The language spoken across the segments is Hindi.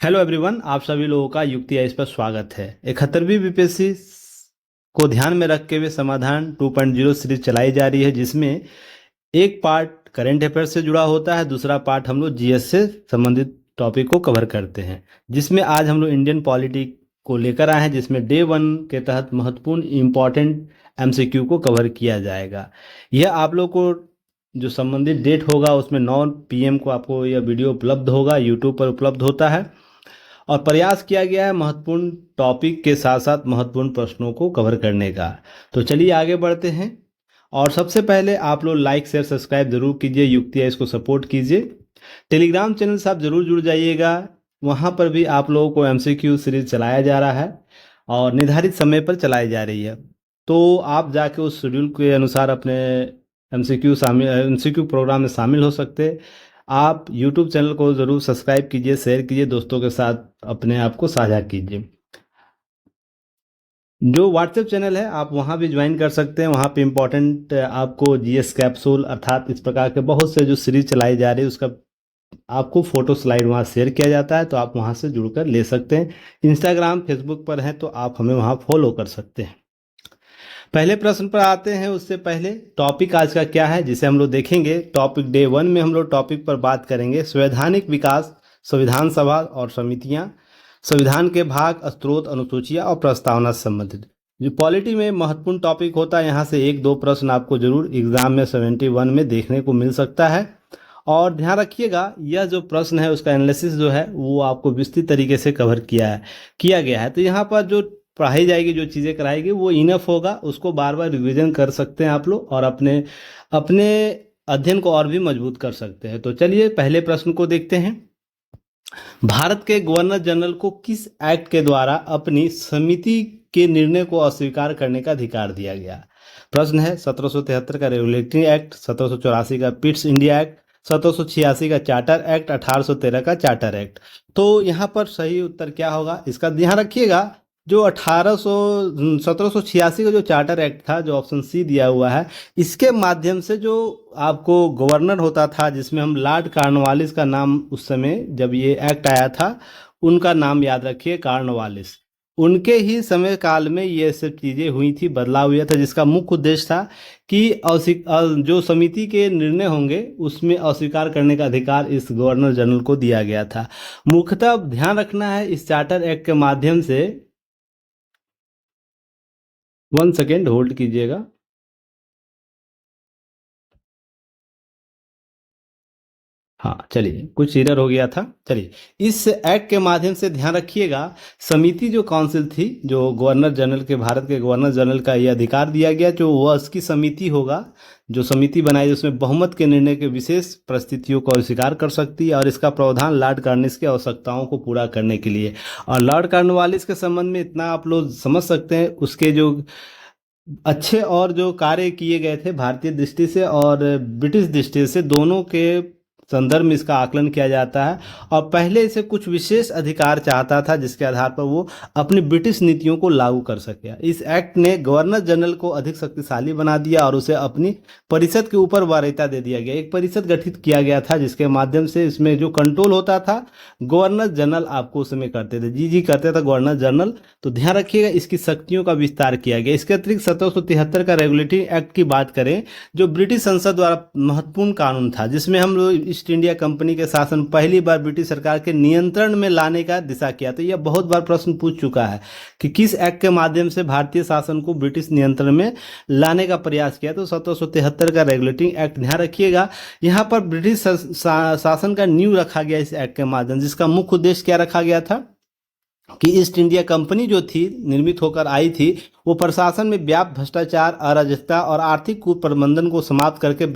हेलो एवरीवन, आप सभी लोगों का युक्ति आइस पर स्वागत है। 71वीं बीपीएससी को ध्यान में रखते हुए समाधान 2.0 सीरीज चलाई जा रही है, जिसमें एक पार्ट करंट अफेयर से जुड़ा होता है, दूसरा पार्ट हम लोग जीएस से संबंधित टॉपिक को कवर करते हैं। जिसमें आज हम लोग इंडियन पॉलिटी को लेकर आए हैं, जिसमें डे 1 के तहत महत्वपूर्ण इम्पॉर्टेंट एमसीक्यू को कवर किया जाएगा। यह आप लोग को जो संबंधित डेट होगा उसमें 9 PM को आपको यह वीडियो उपलब्ध होगा, यूट्यूब पर उपलब्ध होता है। और प्रयास किया गया है महत्वपूर्ण टॉपिक के साथ साथ महत्वपूर्ण प्रश्नों को कवर करने का। तो चलिए आगे बढ़ते हैं। और सबसे पहले आप लोग लाइक शेयर सब्सक्राइब जरूर कीजिए, युक्ति है इसको सपोर्ट कीजिए। टेलीग्राम चैनल से आप जरूर जुड़ जाइएगा, वहाँ पर भी आप लोगों को एमसीक्यू सीरीज चलाया जा रहा है और निर्धारित समय पर चलाई जा रही है। तो आप जाके उस शेड्यूल के अनुसार अपने एमसीक्यू प्रोग्राम में शामिल हो सकते हैं। आप यूट्यूब चैनल को ज़रूर सब्सक्राइब कीजिए, शेयर कीजिए, दोस्तों के साथ अपने आप को साझा कीजिए। जो व्हाट्सएप चैनल है आप वहाँ भी ज्वाइन कर सकते हैं। वहाँ पे इम्पोर्टेंट आपको जीएस कैप्सूल अर्थात इस प्रकार के बहुत से जो सीरीज चलाई जा रही है उसका आपको फोटो स्लाइड वहाँ शेयर किया जाता है, तो आप वहाँ से जुड़कर ले सकते हैं। इंस्टाग्राम फेसबुक पर हैं तो आप हमें वहाँ फॉलो कर सकते हैं। पहले प्रश्न पर आते हैं, उससे पहले टॉपिक आज का क्या है जिसे हम लोग देखेंगे। टॉपिक डे 1 में हम लोग टॉपिक पर बात करेंगे संवैधानिक विकास, संविधान सभा और समितियां, संविधान के भाग, स्रोत, अनुसूचियां और प्रस्तावना से संबंधित। जो पॉलिटी में महत्वपूर्ण टॉपिक होता है, यहाँ से 1-2 प्रश्न आपको जरूर एग्जाम में 71 में देखने को मिल सकता है। और ध्यान रखिएगा, यह जो प्रश्न है उसका एनालिसिस जो है वो आपको विस्तृत तरीके से कवर किया गया है। तो यहाँ पर जो पढ़ाई जाएगी, जो चीज़ें कराएगी वो इनफ होगा, उसको बार बार रिवीजन कर सकते हैं आप लोग और अपने अपने अध्ययन को और भी मजबूत कर सकते हैं। तो चलिए पहले प्रश्न को देखते हैं। भारत के गवर्नर जनरल को किस एक्ट के द्वारा अपनी समिति के निर्णय को अस्वीकार करने का अधिकार दिया गया? प्रश्न है 1773 का रेगुलेटरी एक्ट, 1784 का पिट्स इंडिया एक्ट, 1786 का चार्टर एक्ट, 1813 का चार्टर एक्ट। तो यहाँ पर सही उत्तर क्या होगा इसका ध्यान रखिएगा। जो 1786 का जो चार्टर एक्ट था, जो ऑप्शन सी दिया हुआ है, इसके माध्यम से जो आपको गवर्नर होता था, जिसमें हम लॉर्ड कॉर्नवालिस का नाम उस समय जब ये एक्ट आया था उनका नाम याद रखिए, कॉर्नवालिस। उनके ही समय काल में ये सब चीज़ें हुई थी, बदलाव हुआ था, जिसका मुख्य उद्देश्य था कि जो समिति के निर्णय होंगे उसमें अस्वीकार करने का अधिकार इस गवर्नर जनरल को दिया गया था। मुख्यतः ध्यान रखना है इस चार्टर एक्ट के माध्यम से, 1 सेकेंड होल्ड कीजिएगा। हाँ चलिए, कुछ एरर हो गया था। चलिए, इस एक्ट के माध्यम से ध्यान रखिएगा, समिति जो काउंसिल थी, जो गवर्नर जनरल के, भारत के गवर्नर जनरल का ये अधिकार दिया गया, जो वह उसकी समिति होगा, जो समिति बनाई उसमें बहुमत के निर्णय के विशेष परिस्थितियों को अस्वीकार कर सकती है। और इसका प्रावधान लॉर्ड कॉर्नवालिस की आवश्यकताओं को पूरा करने के लिए। और लॉर्ड कॉर्नवालिस के संबंध में इतना आप लोग समझ सकते हैं, उसके जो अच्छे और जो कार्य किए गए थे भारतीय दृष्टि से और ब्रिटिश दृष्टि से, दोनों के संदर्भ में इसका आकलन किया जाता है। और पहले इसे कुछ विशेष अधिकार चाहता था जिसके आधार पर वो अपनी ब्रिटिश नीतियों को लागू कर सके। इस एक्ट ने गवर्नर जनरल को अधिक शक्तिशाली बना दिया और उसे अपनी परिषद के ऊपर वरीयता दे दिया गया। एक परिषद गठित किया गया था जिसके माध्यम से इसमें जो कंट्रोल होता था गवर्नर जनरल आपको उस समय करते थे, जी करते थे गवर्नर जनरल। तो ध्यान रखिएगा, इसकी शक्तियों का विस्तार किया गया। इसके अतिरिक्त 1773 का रेगुलेटरी एक्ट की बात करें, जो ब्रिटिश संसद द्वारा महत्वपूर्ण कानून था, जिसमें हम लोग ईस्ट इंडिया कंपनी के शासन पहली बार ब्रिटिश सरकार के नियंत्रण में लाने का दिशा किया। तो यह बहुत बार प्रश्न पूछ चुका है कि किस एक्ट के माध्यम से भारतीय शासन को ब्रिटिश नियंत्रण में लाने का प्रयास किया। तो 1773 का रेगुलेटिंग एक्ट, ध्यान रखिएगा यहाँ पर ब्रिटिश शासन का नींव रखा गया इस एक्ट के माध्यम, जिसका मुख्य उद्देश्य क्या रखा गया था कि ईस्ट इंडिया कंपनी जो थी, निर्मित होकर आई थी, वो प्रशासन में व्याप्त भ्रष्टाचार, अराजकता और आर्थिक कुप्रबंधन को समाप्त करके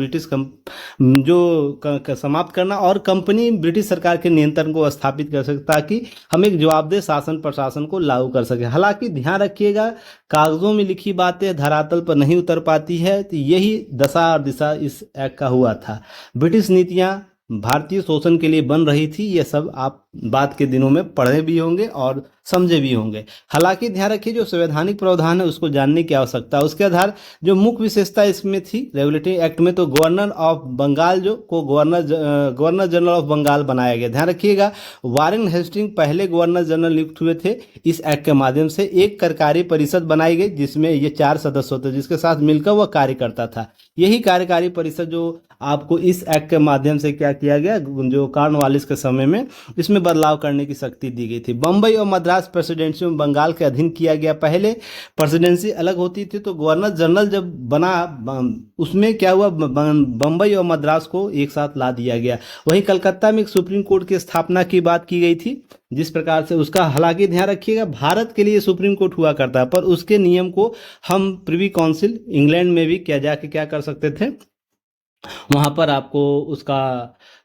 समाप्त करना और कंपनी ब्रिटिश सरकार के नियंत्रण को स्थापित कर सके, ताकि हम एक जवाबदेह शासन प्रशासन को लागू कर सके। हालांकि ध्यान रखिएगा, कागजों में लिखी बातें धरातल पर नहीं उतर पाती है। तो यही दशा और दिशा इस एक्ट का हुआ था। ब्रिटिश नीतियाँ भारतीय शोषण के लिए बन रही थी, ये सब आप बाद के दिनों में पढ़े भी होंगे और समझे भी होंगे। हालांकि ध्यान रखिए जो संवैधानिक प्रावधान है उसको जानने की आवश्यकता है। उसके आधार जो मुख्य विशेषता इसमें थी रेगुलेटरी एक्ट में, तो गवर्नर ऑफ बंगाल जो को गवर्नर जनरल ऑफ बंगाल बनाया गया। ध्यान रखिएगा वारेन हेस्टिंग पहले गवर्नर जनरल नियुक्त हुए थे। इस एक्ट के माध्यम से एक कार्यकारी परिषद बनाई गई जिसमें ये 4 सदस्य होते, जिसके साथ मिलकर वह कार्य करता था। यही कार्यकारी परिषद जो आपको इस एक्ट के माध्यम से क्या किया गया, जो कॉर्नवालिस के समय में इसमें बदलाव करने की शक्ति दी गई थी। बम्बई और मद्रास प्रेसिडेंसी में बंगाल के अधीन किया गया। पहले प्रेसिडेंसी अलग होती थी, तो गवर्नर जनरल जब बना उसमें क्या हुआ, बम्बई और मद्रास को एक साथ ला दिया गया। वहीं कलकत्ता में एक सुप्रीम कोर्ट की स्थापना की बात की गई थी, जिस प्रकार से उसका, हालांकि ध्यान रखिएगा भारत के लिए सुप्रीम कोर्ट हुआ करता है, पर उसके नियम को हम प्रिवी काउंसिल इंग्लैंड में भी क्या जाके क्या कर सकते थे, वहां पर आपको उसका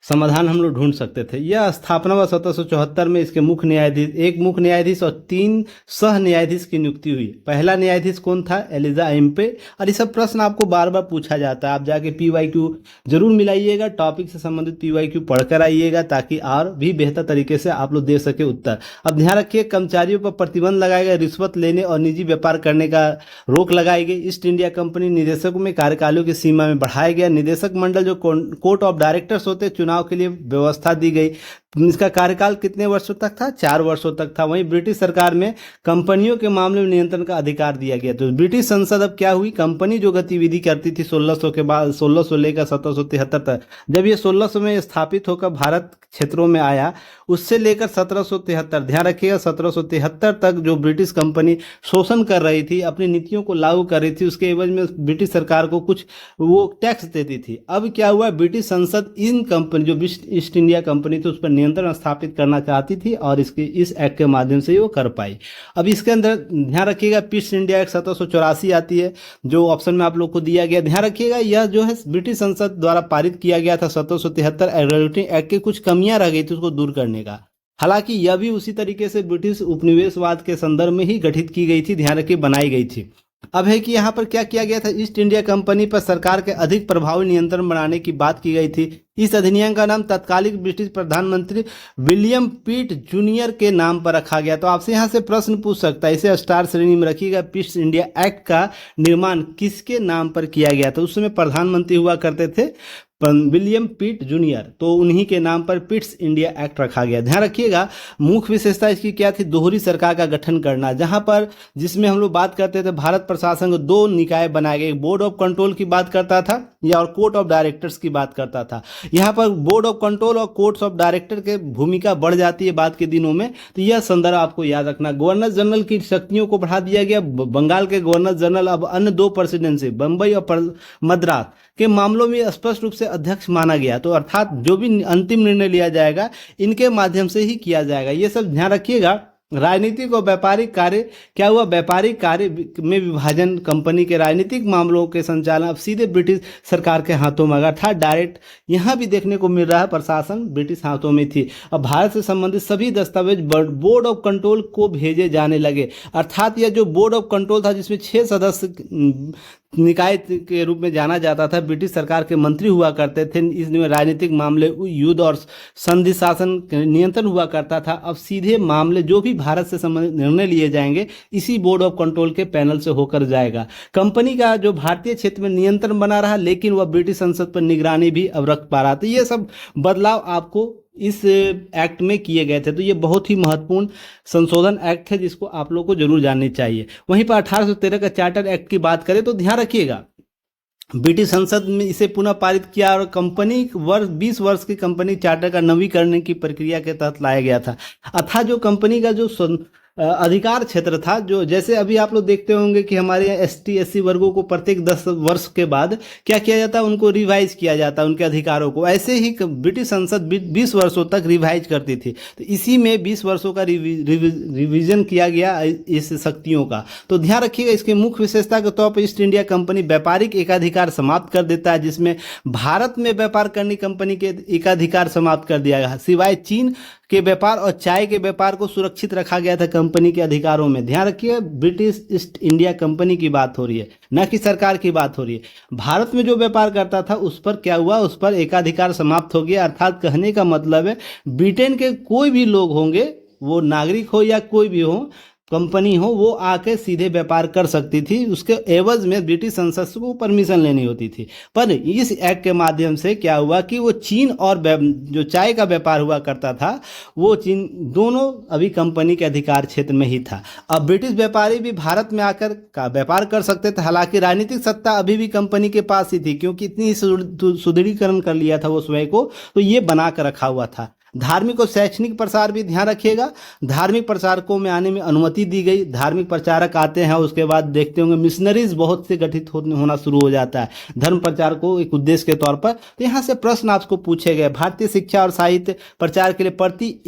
समाधान हम लोग ढूंढ सकते थे। यह स्थापना हुआ 1774 में। इसके मुख्य न्यायाधीश, एक मुख्य न्यायाधीश और 3 सह न्यायाधीश की नियुक्ति हुई। पहला न्यायाधीश कौन था, एलिजा एम्पे। और ये सब प्रश्न आपको बार बार पूछा जाता है, आप जाके PYQ जरूर मिलाइएगा, टॉपिक से संबंधित PYQ पढ़कर आइएगा ताकि और भी बेहतर तरीके से आप लोग दे सके उत्तर। अब ध्यान रखिए कर्मचारियों पर प्रतिबंध लगाया गया, रिश्वत लेने और निजी व्यापार करने का रोक लगाई गई। ईस्ट इंडिया कंपनी निदेशकों में कार्यकालों की सीमा में बढ़ाया गया। निदेशक मंडल जो कोर्ट ऑफ डायरेक्टर्स होते चुनाव के लिए व्यवस्था दी गई। इसका कार्यकाल कितने वर्षों तक था, 4 वर्षों तक था। वहीं ब्रिटिश सरकार में कंपनियों के मामले में नियंत्रण का अधिकार दिया गया। तो ब्रिटिश संसद अब क्या हुई, कंपनी जो गतिविधि करती थी 1600 के बाद, 1600 लेकर 1773 तक, जब ये 1600 में स्थापित होकर भारत क्षेत्रों में आया, उससे लेकर 1773, ध्यान रखिएगा 1773 तक जो ब्रिटिश कंपनी शोषण कर रही थी, अपनी नीतियों को लागू कर रही थी, उसके एवज में ब्रिटिश सरकार को कुछ वो टैक्स देती थी। अब क्या हुआ, ब्रिटिश संसद इन कंपनी जो ईस्ट इंडिया कंपनी थी उस पर नियंत्रण स्थापित करना चाहती थी और इस एक्ट के माध्यम से वो कर पाई। अब इसके अंदर ध्यान रखिएगा ईस्ट इंडिया एक्ट 1784 आती है, जो ऑप्शन में आप लोग को दिया गया। ध्यान रखिएगा यह जो है ब्रिटिश संसद द्वारा पारित किया गया था 1773। रेगुलेटरी एक्ट की कुछ कमियां रह गई थी उसको दूर करने का। हालांकि यह भी उसी तरीके से ब्रिटिश उपनिवेशवाद के संदर्भ में ही गठित की गई थी, ध्यान रखिए बनाई गई थी। अब है कि यहाँ पर क्या किया गया था, ईस्ट इंडिया कंपनी पर सरकार के अधिक प्रभावी नियंत्रण बनाने की बात की गई थी। इस अधिनियम का नाम तत्कालीन ब्रिटिश प्रधानमंत्री विलियम पिट जूनियर के नाम पर रखा गया। तो आपसे यहाँ से प्रश्न पूछ सकता है, इसे स्टार श्रेणी में रखिएगा, ईस्ट इंडिया एक्ट का निर्माण किसके नाम पर किया गया था। उस समय प्रधानमंत्री हुआ करते थे विलियम पिट जूनियर, तो उन्हीं के नाम पर पिट्स इंडिया एक्ट रखा गया। ध्यान रखिएगा मुख्य विशेषता इसकी क्या थी, दोहरी सरकार का गठन करना, जहां पर जिसमें हम लोग बात करते थे भारत प्रशासन को 2 निकाय बनाए गए, बोर्ड ऑफ कंट्रोल की बात करता था या और कोर्ट ऑफ डायरेक्टर्स की बात करता था। यहाँ पर बोर्ड ऑफ कंट्रोल और कोर्ट्स ऑफ डायरेक्टर के भूमिका बढ़ जाती है बाद के दिनों में, तो यह संदर्भ आपको याद रखना। गवर्नर जनरल की शक्तियों को बढ़ा दिया गया। बंगाल के गवर्नर जनरल अब अन्य 2 प्रेसिडेंसी बंबई और मद्रास के मामलों में स्पष्ट रूप से अध्यक्ष माना गया। तो अर्थात जो भी अंतिम निर्णय लिया जाएगा इनके माध्यम से ही किया जाएगा। ये सब ध्यान रखिएगा। राजनीतिक और व्यापारिक कार्य क्या हुआ, व्यापारिक कार्य में विभाजन, कंपनी के राजनीतिक मामलों के संचालन अब सीधे ब्रिटिश सरकार के हाथों में, अर्थात डायरेक्ट यहाँ भी देखने को मिल रहा है प्रशासन ब्रिटिश हाथों में थी। अब भारत से संबंधित सभी दस्तावेज बोर्ड ऑफ कंट्रोल को भेजे जाने लगे। अर्थात यह जो बोर्ड ऑफ कंट्रोल था जिसमें 6 सदस्य निकाय के रूप में जाना जाता था, ब्रिटिश सरकार के मंत्री हुआ करते थे, इसमें राजनीतिक मामले, युद्ध और संधि शासन नियंत्रण हुआ करता था। अब सीधे मामले जो भी भारत से संबंधित निर्णय लिए जाएंगे इसी बोर्ड ऑफ कंट्रोल के पैनल से होकर जाएगा। कंपनी का जो भारतीय क्षेत्र में नियंत्रण बना रहा, लेकिन वह ब्रिटिश संसद पर निगरानी भी अब रख पा रहा था। ये सब बदलाव आपको इस एक्ट में किए गए थे। तो ये बहुत ही महत्वपूर्ण संशोधन एक्ट है जिसको आप लोग को जरूर जाननी चाहिए। वहीं पर 1813 का चार्टर एक्ट की बात करें तो ध्यान रखिएगा ब्रिटिश संसद में इसे पुनः पारित किया और कंपनी 20 वर्ष की कंपनी चार्टर का नवीकरण की प्रक्रिया के तहत लाया गया था। अर्थात जो कंपनी का जो अधिकार क्षेत्र था, जो जैसे अभी आप लोग देखते होंगे कि हमारे यहाँ ST SC वर्गों को प्रत्येक 10 वर्ष के बाद क्या किया जाता है, उनको रिवाइज किया जाता है उनके अधिकारों को। ऐसे ही ब्रिटिश संसद 20 वर्षों तक रिवाइज करती थी, तो इसी में 20 वर्षों का रिवीजन किया गया इस शक्तियों का। तो ध्यान रखिएगा इसकी मुख्य विशेषता के तौर पर ईस्ट इंडिया कंपनी व्यापारिक एकाधिकार समाप्त कर देता है, जिसमें भारत में व्यापार करनी कंपनी के एकाधिकार समाप्त कर दिया गया, सिवाय चीन के व्यापार और चाय के व्यापार को सुरक्षित रखा गया था कंपनी के अधिकारों में। ध्यान रखिए ब्रिटिश ईस्ट इंडिया कंपनी की बात हो रही है, न कि सरकार की बात हो रही है। भारत में जो व्यापार करता था उस पर क्या हुआ, उस पर एकाधिकार समाप्त हो गया। अर्थात कहने का मतलब है ब्रिटेन के कोई भी लोग होंगे वो नागरिक हो या कोई भी हो, कंपनी हो, वो आके सीधे व्यापार कर सकती थी। उसके एवज में ब्रिटिश संसद से वो परमिशन लेनी होती थी। पर इस एक्ट के माध्यम से क्या हुआ कि वो चीन और जो चाय का व्यापार हुआ करता था, वो चीन दोनों अभी कंपनी के अधिकार क्षेत्र में ही था। अब ब्रिटिश व्यापारी भी भारत में आकर का व्यापार कर सकते थे। हालांकि राजनीतिक सत्ता अभी भी कंपनी के पास ही थी, क्योंकि इतनी सुदृढ़ीकरण कर लिया था वो स्वयं को, तो ये बना कर रखा हुआ था। धार्मिक और शैक्षणिक प्रसार भी ध्यान रखिएगा। धार्मिक प्रचारकों में आने में अनुमति दी गई। धार्मिक प्रचारक आते हैं, उसके बाद देखते होंगे मिशनरीज बहुत से गठित होना शुरू हो जाता है धर्म प्रचार को एक उद्देश्य के तौर पर। तो यहाँ से प्रश्न आपको पूछे गए, भारतीय शिक्षा और साहित्य प्रचार के लिए प्रति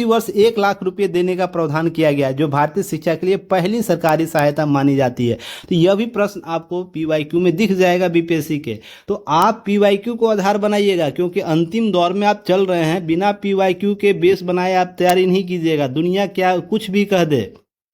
वर्ष 1 लाख रुपये देने का प्रावधान किया गया है, जो भारतीय शिक्षा के लिए पहली सरकारी सहायता मानी जाती है। तो यह भी प्रश्न आपको PYQ में दिख जाएगा बीपीएससी के। तो आप PYQ को आधार बनाइएगा, क्योंकि अंतिम दौर में आप चल रहे हैं। बिना PYQ के बेस बनाए आप तैयारी नहीं कीजिएगा। दुनिया क्या कुछ भी कह दे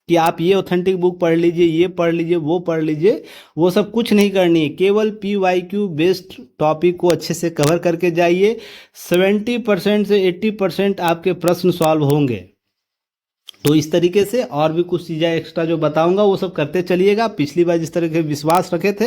कि आप ये ऑथेंटिक बुक पढ़ लीजिए, ये पढ़ लीजिए, वो पढ़ लीजिए, वो सब कुछ नहीं करनी है। केवल PYQ बेस्ड टॉपिक को अच्छे से कवर करके जाइए। 70% से 80% आपके प्रश्न सॉल्व होंगे। तो इस तरीके से और भी कुछ चीज़ें एक्स्ट्रा जो बताऊंगा वो सब करते चलिएगा। पिछली बार जिस तरह के विश्वास रखे थे,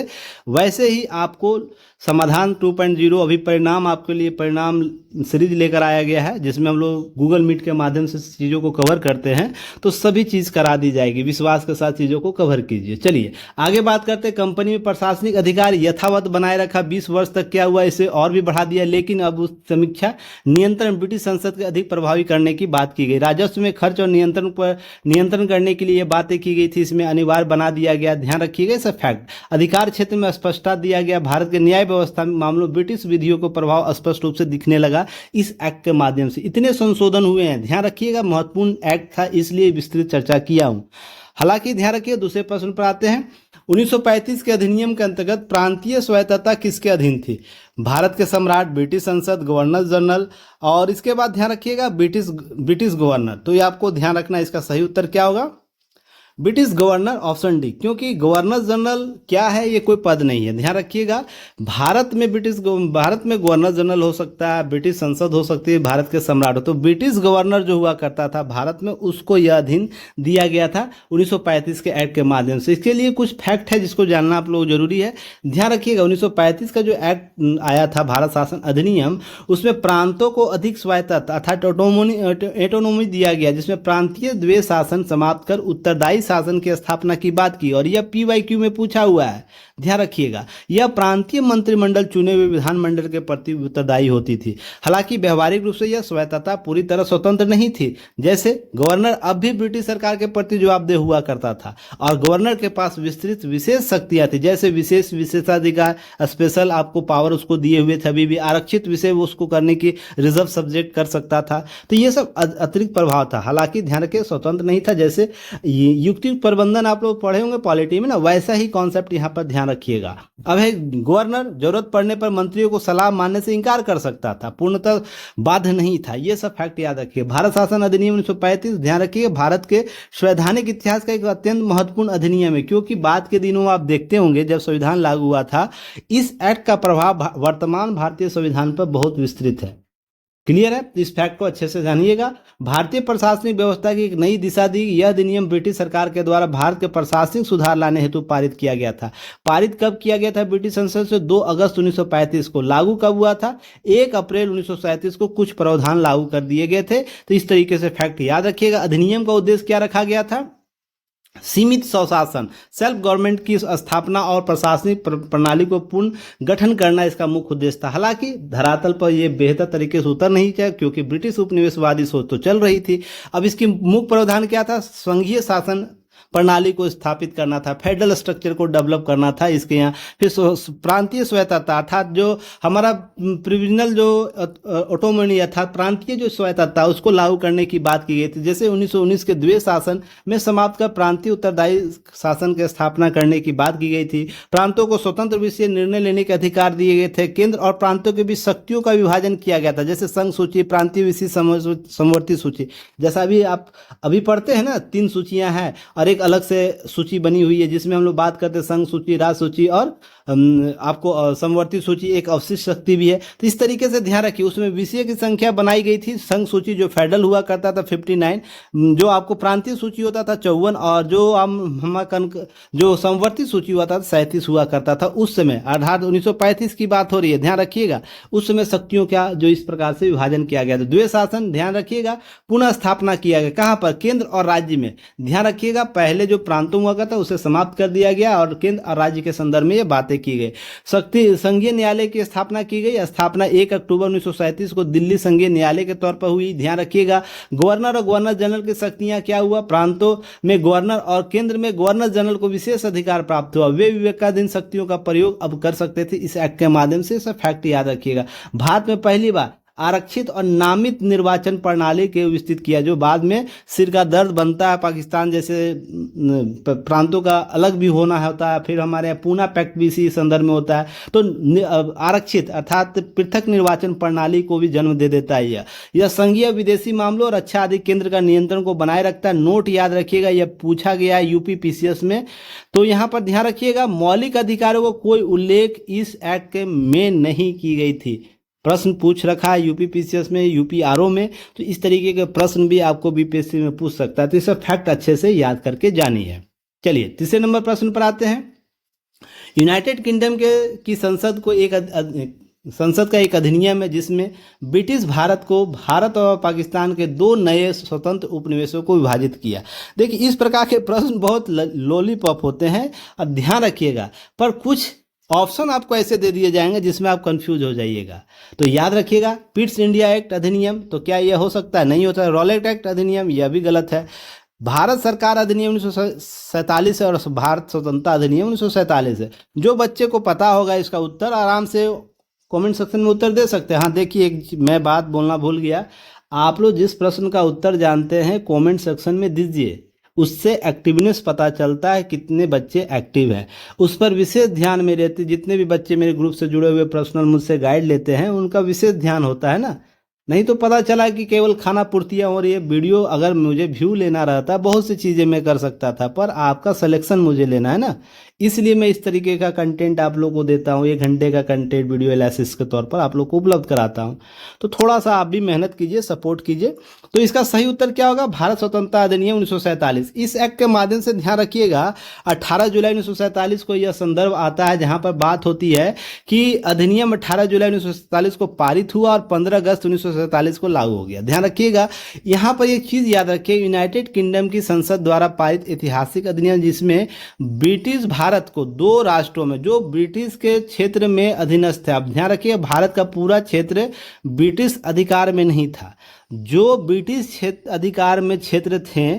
वैसे ही आपको समाधान 2.0 अभी परिणाम आपके लिए परिणाम सीरीज लेकर आया गया है, जिसमें हम लोग गूगल मीट के माध्यम से चीज़ों को कवर करते हैं। तो सभी चीज़ करा दी जाएगी, विश्वास के साथ चीज़ों को कवर कीजिए। चलिए आगे बात करते हैं। कंपनी में प्रशासनिक अधिकार यथावत बनाए रखा। 20 वर्ष तक क्या हुआ, इसे और भी बढ़ा दिया, लेकिन अब उस समीक्षा नियंत्रण ब्रिटिश संसद के अधिक प्रभावी करने की बात की गई। राजस्व में खर्च और नियंत्रण करने के लिए ये बातें की गई थी, इसमें अनिवार्य बना दिया गया। ध्यान रखिएगा सब फैक्ट। अधिकार क्षेत्र में स्पष्टता दिया गया। भारत के न्याय व्यवस्था में मामलों ब्रिटिश विधियों को प्रभाव स्पष्ट रूप से दिखने लगा इस एक्ट के माध्यम से। इतने संशोधन हुए हैं, ध्यान रखिएगा, महत्वपूर्ण एक्ट था, इसलिए विस्तृत चर्चा किया हूं। हालांकि ध्यान रखिए, दूसरे प्रश्न पर आते हैं। 1935 के अधिनियम के अंतर्गत प्रांतीय स्वायत्तता किसके अधीन थी? भारत के सम्राट, ब्रिटिश संसद, गवर्नर जनरल, और इसके बाद ध्यान रखिएगा ब्रिटिश गवर्नर। तो ये आपको ध्यान रखना, इसका सही उत्तर क्या होगा? British governor, option D. क्योंकि गवर्नर जनरल क्या है, ये कोई पद नहीं है। ध्यान रखिएगा, भारत में गवर्नर जनरल हो सकता है, ब्रिटिश संसद हो सकती है, भारत के सम्राट हो। तो ब्रिटिश गवर्नर जो हुआ करता था भारत में, उसको यह अधीन दिया गया था 1935 के एक्ट के माध्यम से। इसके लिए कुछ फैक्ट है जिसको जानना आप लोग जरूरी है। ध्यान रखिएगा, 1935 का जो एक्ट आया था, भारत शासन अधिनियम, उसमें प्रांतों को अधिक स्वायत्तता अर्थात ऑटोनोमी दिया गया, जिसमें प्रांतीय द्वैध शासन समाप्त कर उत्तरदायी शासन की स्थापना की बात की। और यह PYQ में पूछा हुआ है, ध्यान रखिएगा। यह प्रांतीय मंत्रिमंडल चुने हुए विधानमंडल के प्रति उत्तरदायी होती थी। हालांकि व्यवहारिक रूप से यह स्वायत्तता पूरी तरह स्वतंत्र नहीं थी। जैसे गवर्नर अब भी ब्रिटिश सरकार के प्रति जवाबदेह हुआ करता था, और गवर्नर के पास विस्तृत विशेष शक्तियां थी, जैसे विशेषाधिकार, स्पेशल आपको पावर उसको दिए हुए थे। अभी भी आरक्षित विषय वो उसको करने की रिजर्व सब्जेक्ट कर सकता था। तो ये सब अतिरिक्त प्रभाव था। हालांकि ध्यान रखिए, स्वतंत्र नहीं था। जैसे युक्ति प्रबंधन आप लोग पढ़े होंगे पॉलिटी में ना, वैसा ही कॉन्सेप्ट यहाँ पर ध्यान रखिएगा। अब है गवर्नर जरूरत पड़ने पर मंत्रियों को सलाह मानने से इंकार कर सकता था, पूर्णतः बाध्य नहीं था। ये सब फैक्ट याद रखिए। भारत शासन अधिनियम 1935, ध्यान रखिए, भारत के संवैधानिक इतिहास का एक अत्यंत महत्वपूर्ण अधिनियम है, क्योंकि बाद के दिनों आप देखते होंगे जब संविधान लागू हुआ था, इस एक्ट का प्रभाव वर्तमान भारतीय संविधान पर बहुत विस्तृत है। क्लियर है? तो इस फैक्ट को अच्छे से जानिएगा। भारतीय प्रशासनिक व्यवस्था की एक नई दिशा दी। यह अधिनियम ब्रिटिश सरकार के द्वारा भारत के प्रशासनिक सुधार लाने हेतु पारित किया गया था। पारित कब किया गया था ब्रिटिश संसद से? 2 अगस्त 1935 को। लागू कब हुआ था? 1 अप्रैल 1937 को कुछ प्रावधान लागू कर दिए गए थे। तो इस तरीके से फैक्ट याद रखिएगा। अधिनियम का उद्देश्य क्या रखा गया था? सीमित स्वशासन, सेल्फ गवर्नमेंट की स्थापना और प्रशासनिक प्रणाली को पूर्ण गठन करना इसका मुख्य उद्देश्य था। हालांकि धरातल पर यह बेहतर तरीके से उतर नहीं किया, क्योंकि ब्रिटिश उपनिवेशवादी सोच तो चल रही थी। अब इसकी मुख्य प्रावधान क्या था? संघीय शासन प्रणाली को स्थापित करना था, फेडरल स्ट्रक्चर को डेवलप करना था इसके यहाँ। फिर प्रांतीय स्वायत्तता, अर्थात जो हमारा प्रोविजनल जो ऑटोनॉमी अर्थात प्रांतीय जो स्वायत्तता, उसको लागू करने की बात की गई थी। जैसे 1919 के द्वैध शासन में समाप्त कर प्रांतीय उत्तरदायी शासन की स्थापना करने की बात की गई थी। प्रांतों को स्वतंत्र विषय निर्णय लेने के अधिकार दिए गए थे। केंद्र और प्रांतों के बीच शक्तियों का विभाजन किया गया था, जैसे संघ सूची, प्रांतीय विषय समवर्ती सूची। जैसा अभी आप अभी पढ़ते हैं ना, 3 सूचियां हैं और एक अलग से सूची बनी हुई है जिसमें हम लोग बात करते हैं संघ सूची, राज्य सूची और आपको समवर्ती सूची, एक अवशिष्ट शक्ति भी है। तो इस तरीके से ध्यान रखिए, उसमें विषय की संख्या बनाई गई थी। संघ सूची जो फेडरल हुआ करता था 59, जो आपको प्रांतीय सूची होता था 54, और जो समवर्ती सूची हुआ था 37 हुआ करता था उस समय, अर्थात 1935 की बात हो रही है, ध्यान रखिएगा। उस समय शक्तियों का जो इस प्रकार से विभाजन किया गया था। द्वैत शासन, ध्यान रखिएगा, पुनः स्थापना किया गया, कहाँ पर? केंद्र और राज्य में। ध्यान रखिएगा, पहले जो प्रांतों हुआ करता उसे समाप्त कर दिया गया और केंद्र और राज्य के संदर्भ में ये बातें की गई। संघीय न्यायालय की स्थापना की गई। स्थापना 1 अक्टूबर 1937 को दिल्ली संघीय न्यायालय के तौर पर हुई। ध्यान रखिएगा, गवर्नर और गवर्नर जनरल की शक्तियां क्या हुआ? प्रांतों में गवर्नर और केंद्र में गवर्नर जनरल को विशेष अधिकार प्राप्त हुआ। वे विवेकाधीन शक्तियों का प्रयोग अब कर सकते थे इस एक्ट के माध्यम से। सब फैक्ट याद रखिएगा। भारत में पहली बार आरक्षित और नामित निर्वाचन प्रणाली के विस्तृत किया, जो बाद में सिर का दर्द बनता है। पाकिस्तान जैसे प्रांतों का अलग भी होना होता है, फिर हमारे यहाँ पूना पैक्ट भी इसी संदर्भ में होता है। तो आरक्षित अर्थात पृथक निर्वाचन प्रणाली को भी जन्म दे देता है। यह संघीय विदेशी मामलों और रक्षा आदि केंद्र का नियंत्रण को बनाए रखता है। नोट याद रखिएगा, यह पूछा गया है यूपी पीसीएस में। तो यहाँ पर ध्यान रखिएगा, मौलिक अधिकारों को कोई उल्लेख इस एक्ट में नहीं की गई थी। प्रश्न पूछ रखा है यूपी पीसीएस में, यूपी आरओ में, तो इस तरीके के प्रश्न भी आपको बीपीएससी में पूछ सकता है। तो इसे फैक्ट अच्छे से याद करके जानिए। चलिए तीसरे नंबर प्रश्न पर आते हैं। यूनाइटेड किंगडम की संसद का एक अधिनियम है जिसमें ब्रिटिश भारत को भारत और पाकिस्तान के 2 नए स्वतंत्र उपनिवेशों को विभाजित किया। देखिए, इस प्रकार के प्रश्न बहुत लॉलीपॉप होते हैं, अब ध्यान रखिएगा, पर कुछ ऑप्शन आपको ऐसे दे दिए जाएंगे जिसमें आप कंफ्यूज हो जाइएगा। तो याद रखिएगा, पिट्स इंडिया एक्ट अधिनियम, तो क्या यह हो सकता है? नहीं होता है। रॉलेट एक्ट अधिनियम, यह भी गलत है। भारत सरकार अधिनियम 1947 है और भारत स्वतंत्रता अधिनियम 1947 है। जो बच्चे को पता होगा इसका उत्तर आराम से कमेंट सेक्शन में उत्तर दे सकते हैं। हाँ देखिए, मैं बात बोलना भूल गया, आप लोग जिस प्रश्न का उत्तर जानते हैं कमेंट सेक्शन में दीजिए, उससे एक्टिवनेस पता चलता है कितने बच्चे एक्टिव हैं। उस पर विशेष ध्यान में रहते, जितने भी बच्चे मेरे ग्रुप से जुड़े हुए पर्सनल मुझसे गाइड लेते हैं उनका विशेष ध्यान होता है ना। नहीं तो पता चला कि केवल खाना पूर्तियाँ हो रही है। वीडियो अगर मुझे व्यू लेना रहता, बहुत सी चीज़ें मैं कर सकता था, पर आपका सिलेक्शन मुझे लेना है ना, इसलिए मैं इस तरीके का कंटेंट आप लोगों को देता हूँ। 1 घंटे का कंटेंट वीडियो एनालिसिस के तौर पर आप लोग को उपलब्ध कराता हूँ। तो थोड़ा सा आप भी मेहनत कीजिए, सपोर्ट कीजिए। तो इसका सही उत्तर क्या होगा? भारत स्वतंत्रता अधिनियम 1947। इस एक्ट के माध्यम से ध्यान रखिएगा, 18 जुलाई 1947 को यह संदर्भ आता है जहाँ पर बात होती है कि अधिनियम 18 जुलाई 1947 को पारित हुआ और 15 अगस्त 1947 को लागू हो गया। ध्यान रखिएगा, यहाँ पर एक चीज़ याद रखिए, यूनाइटेड किंगडम की संसद द्वारा पारित ऐतिहासिक अधिनियम जिसमें ब्रिटिश भारत को 2 राष्ट्रों में, जो ब्रिटिश के क्षेत्र में अधीनस्थ है। अब ध्यान रखिए, भारत का पूरा क्षेत्र ब्रिटिश अधिकार में नहीं था। जो ब्रिटिश अधिकार में क्षेत्र थे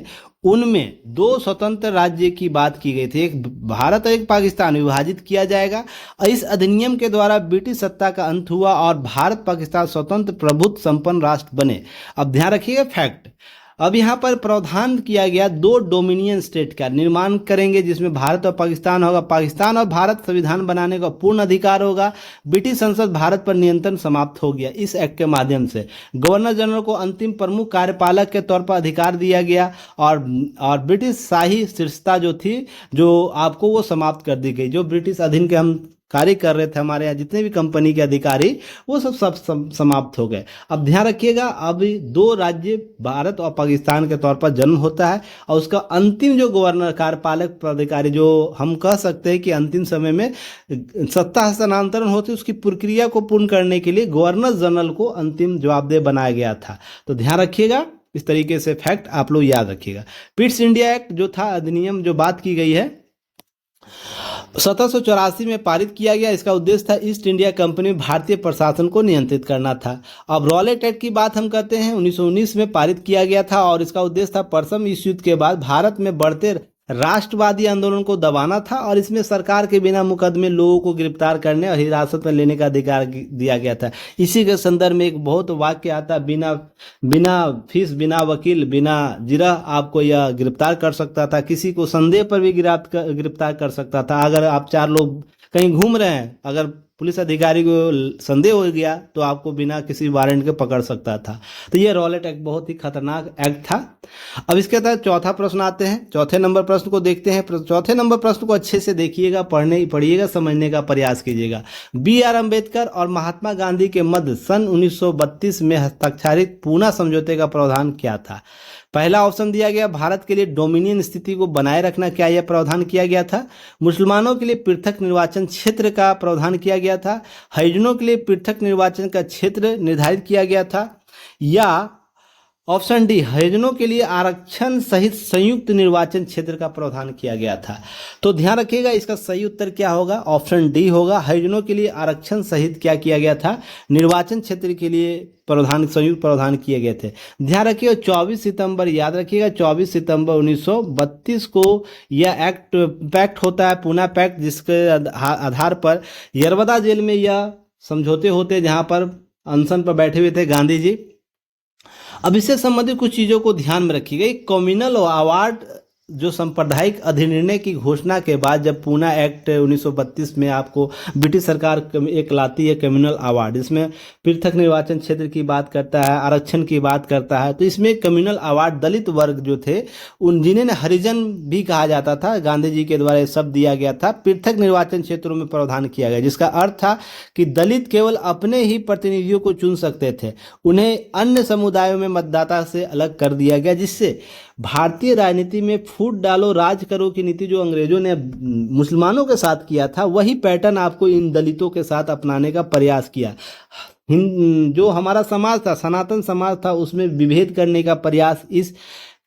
उनमें 2 स्वतंत्र राज्य की बात की गई थी, एक भारत और एक पाकिस्तान विभाजित किया जाएगा। इस अधिनियम के द्वारा ब्रिटिश सत्ता का अंत हुआ और भारत पाकिस्तान स्वतंत्र प्रभुत्व संपन्न राष्ट्र बने। अब ध्यान रखिएगा फैक्ट, अब यहाँ पर प्रावधान किया गया 2 डोमिनियन स्टेट का निर्माण करेंगे जिसमें भारत और पाकिस्तान होगा। पाकिस्तान और भारत संविधान बनाने का पूर्ण अधिकार होगा। ब्रिटिश संसद भारत पर नियंत्रण समाप्त हो गया इस एक्ट के माध्यम से। गवर्नर जनरल को अंतिम प्रमुख कार्यपालक के तौर पर अधिकार दिया गया और ब्रिटिश शाही शीर्षता जो थी, जो आपको वो समाप्त कर दी गई। जो ब्रिटिश अधीन के हम कार्य कर रहे थे, हमारे यहाँ जितने भी कंपनी के अधिकारी, वो सब समाप्त हो गए। अब ध्यान रखिएगा, अब 2 राज्य भारत और पाकिस्तान के तौर पर जन्म होता है और उसका अंतिम जो गवर्नर कार्यपालक पदाधिकारी, जो हम कह सकते हैं कि अंतिम समय में सत्ता हस्तांतरण होती है, उसकी प्रक्रिया को पूर्ण करने के लिए गवर्नर जनरल को अंतिम जवाबदेह बनाया गया था। तो ध्यान रखिएगा, इस तरीके से फैक्ट आप लोग याद रखिएगा। पिट्स इंडिया एक्ट जो था अधिनियम, जो बात की गई है, 1784 में पारित किया गया। इसका उद्देश्य था ईस्ट इंडिया कंपनी में भारतीय प्रशासन को नियंत्रित करना था। अब रॉलेट एक्ट की बात हम करते हैं, 1919 में पारित किया गया था और इसका उद्देश्य था प्रथम विश्व युद्ध के बाद भारत में बढ़ते राष्ट्रवादी आंदोलन को दबाना था और इसमें सरकार के बिना मुकदमे लोगों को गिरफ्तार करने और हिरासत में लेने का अधिकार दिया गया था। इसी के संदर्भ में एक बहुत वाक्य आता, बिना फीस, बिना वकील, बिना जिरह आपको यह गिरफ्तार कर सकता था। किसी को संदेह पर भी गिरफ्तार कर सकता था। अगर आप 4 लोग कहीं घूम रहे हैं, अगर पुलिस अधिकारी को संदेह हो गया तो आपको बिना किसी वारंट के पकड़ सकता था। तो ये रॉलेट एक्ट बहुत ही खतरनाक एक्ट था। अब इसके तहत चौथा प्रश्न आते हैं, चौथे नंबर प्रश्न को देखते हैं। चौथे नंबर प्रश्न को अच्छे से देखिएगा, पढ़िएगा, समझने का प्रयास कीजिएगा। B.R. अम्बेडकर और महात्मा गांधी के मध्य सन 1932 में हस्ताक्षरित पूना समझौते का प्रावधान क्या था? पहला ऑप्शन दिया गया, भारत के लिए डोमिनियन स्थिति को बनाए रखना, क्या यह प्रावधान किया गया था? मुसलमानों के लिए पृथक निर्वाचन क्षेत्र का प्रावधान किया गया था? हरिजनों के लिए पृथक निर्वाचन का क्षेत्र निर्धारित किया गया था? या ऑप्शन डी, हरिजनों के लिए आरक्षण सहित संयुक्त निर्वाचन क्षेत्र का प्रावधान किया गया था? तो ध्यान रखिएगा, इसका सही उत्तर क्या होगा? ऑप्शन डी होगा। हरिजनों के लिए आरक्षण सहित क्या किया गया था? निर्वाचन क्षेत्र के लिए प्रावधान, संयुक्त प्रावधान किए गए थे। ध्यान रखिएगा 24 सितंबर, याद रखिएगा 24 सितंबर 1932 को यह पैक्ट होता है, पूना पैक्ट, जिसके आधार पर यरवदा जेल में यह समझौते होते, जहां पर अनशन पर बैठे हुए थे गांधी जी। अब इससे संबंधित कुछ चीज़ों को ध्यान में रखिएगा। एक कम्युनल अवार्ड जो सांप्रदायिक अधिनिर्णय की घोषणा के बाद जब पूना एक्ट 1932 में आपको ब्रिटिश सरकार एक लाती है कम्युनल अवार्ड, इसमें पृथक निर्वाचन क्षेत्र की बात करता है, आरक्षण की बात करता है। तो इसमें कम्युनल अवार्ड दलित वर्ग जो थे, उन जिन्हें हरिजन भी कहा जाता था, गांधी जी के द्वारा शब्द दिया गया था, पृथक निर्वाचन क्षेत्रों में प्रावधान किया गया, जिसका अर्थ था कि दलित केवल अपने ही प्रतिनिधियों को चुन सकते थे, उन्हें अन्य समुदायों में मतदाता से अलग कर दिया गया, जिससे भारतीय राजनीति में फूट डालो राज करो की नीति जो अंग्रेजों ने मुसलमानों के साथ किया था, वही पैटर्न आपको इन दलितों के साथ अपनाने का प्रयास किया। जो हमारा समाज था, सनातन समाज था, उसमें विभेद करने का प्रयास इस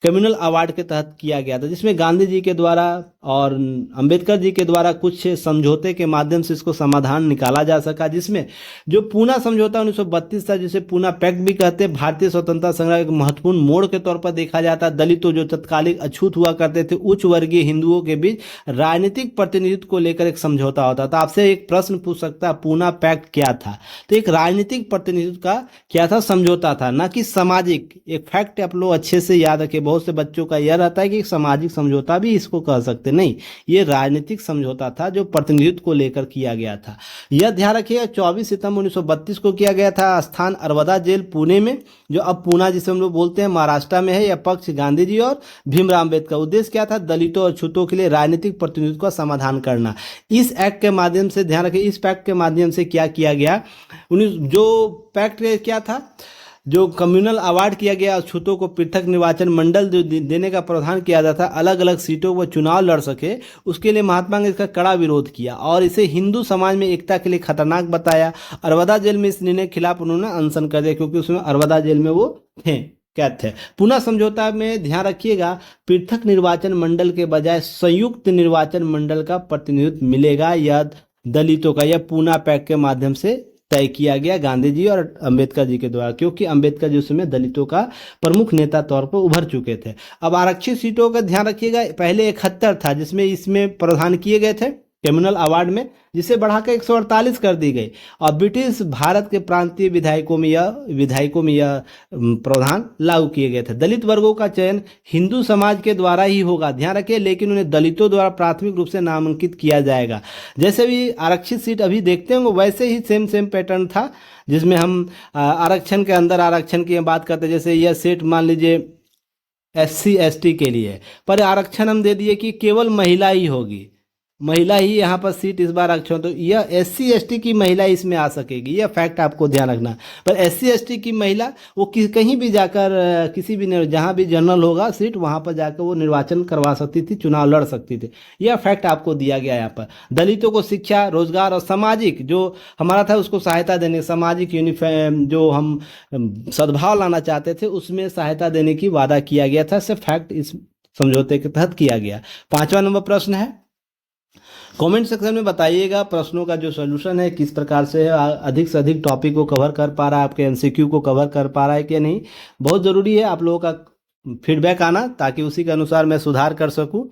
कम्युनल अवार्ड के तहत किया गया था, जिसमें गांधी जी के द्वारा और अंबेडकर जी के द्वारा कुछ समझौते के माध्यम से इसको समाधान निकाला जा सका, जिसमें जो पूना समझौता 1932 था, जिसे पूना पैक्ट भी कहते हैं, भारतीय स्वतंत्रता संग्राम एक महत्वपूर्ण मोड़ के तौर पर देखा जाता है। दलितों जो तत्कालिक अछूत हुआ करते थे, उच्च वर्गीय हिंदुओं के बीच राजनीतिक प्रतिनिधित्व को लेकर एक समझौता होता था। आपसे एक प्रश्न पूछ सकता है, पूना पैक्ट क्या था? तो एक राजनीतिक प्रतिनिधित्व का क्या था? समझौता था, ना कि सामाजिक। एक फैक्ट आप लोग अच्छे से याद रखें, बहुत से बच्चों का यह रहता है कि सामाजिक समझौता भी इसको कह सकते, नहीं, ये राजनीतिक समझौता था जो प्रतिनिधित्व को लेकर किया गया था। यह ध्यान रखिएगा 24 सितंबर 1932 को किया गया था। स्थान अरवदा जेल पुणे में, जो अब पूना जिसे हम लोग बोलते हैं, महाराष्ट्र में है। यह पक्ष गांधी जी और भीमराव अम्बेडकर। उद्देश्य क्या था? दलितों और छूतों के लिए राजनीतिक प्रतिनिधित्व का समाधान करना। इस एक्ट के माध्यम से, ध्यान रखिए, इस पैक्ट के माध्यम से क्या किया गया? जो पैक्ट क्या था, जो कम्युनल अवार्ड किया गया, छूतों को पृथक निर्वाचन मंडल देने का प्रावधान किया जाता था, अलग अलग सीटों पर चुनाव लड़ सके, उसके लिए महात्मा गांधी इसका कड़ा विरोध किया और इसे हिंदू समाज में एकता के लिए खतरनाक बताया। अरवदा जेल में इस निर्णय के खिलाफ उन्होंने अनशन कर दिया, क्योंकि उसमें अरवदा जेल में वो थे, कैद थे। पुनः समझौता में ध्यान रखिएगा, पृथक निर्वाचन मंडल के बजाय संयुक्त निर्वाचन मंडल का प्रतिनिधित्व मिलेगा, यह दलितों का, यह पूना पैक्ट के माध्यम से तय किया गया गांधी जी और अंबेडकर जी के द्वारा, क्योंकि अंबेडकर जी उस समय दलितों का प्रमुख नेता तौर पर उभर चुके थे। अब आरक्षित सीटों का ध्यान रखिएगा, पहले 71 था, जिसमें इसमें प्रावधान किए गए थे कम्युनल अवार्ड में, जिसे बढ़ाकर 148 कर दी गई। और ब्रिटिश भारत के प्रांतीय विधायकों में यह प्रावधान लागू किए गए थे। दलित वर्गों का चयन हिंदू समाज के द्वारा ही होगा, ध्यान रखिए, लेकिन उन्हें दलितों द्वारा प्राथमिक रूप से नामांकित किया जाएगा। जैसे भी आरक्षित सीट अभी देखते होंगे, वैसे ही सेम पैटर्न था, जिसमें हम आरक्षण के अंदर आरक्षण की बात करते, जैसे यह सीट मान लीजिए SC ST के लिए, पर आरक्षण हम दे दिए कि केवल महिला ही होगी, महिला ही यहाँ पर सीट इस बार आरक्षण, तो यह SC ST की महिला इसमें आ सकेगी, यह फैक्ट आपको ध्यान रखना। पर SC ST की महिला वो कहीं भी जाकर, किसी भी जहाँ भी जनरल होगा सीट, वहाँ पर जाकर वो निर्वाचन करवा सकती थी, चुनाव लड़ सकती थी, यह फैक्ट आपको दिया गया यहाँ पर। दलितों को शिक्षा, रोजगार और सामाजिक जो हमारा था उसको सहायता देने, सामाजिक जो हम सद्भाव लाना चाहते थे, उसमें सहायता देने की वादा किया गया था, से फैक्ट इस समझौते के तहत किया गया। 5वां नंबर प्रश्न है, कमेंट सेक्शन में बताइएगा प्रश्नों का जो सॉल्यूशन है किस प्रकार से है, अधिक से अधिक टॉपिक को कवर कर पा रहा है, आपके MCQ को कवर कर पा रहा है कि नहीं। बहुत ज़रूरी है आप लोगों का फीडबैक आना, ताकि उसी के अनुसार मैं सुधार कर सकूं।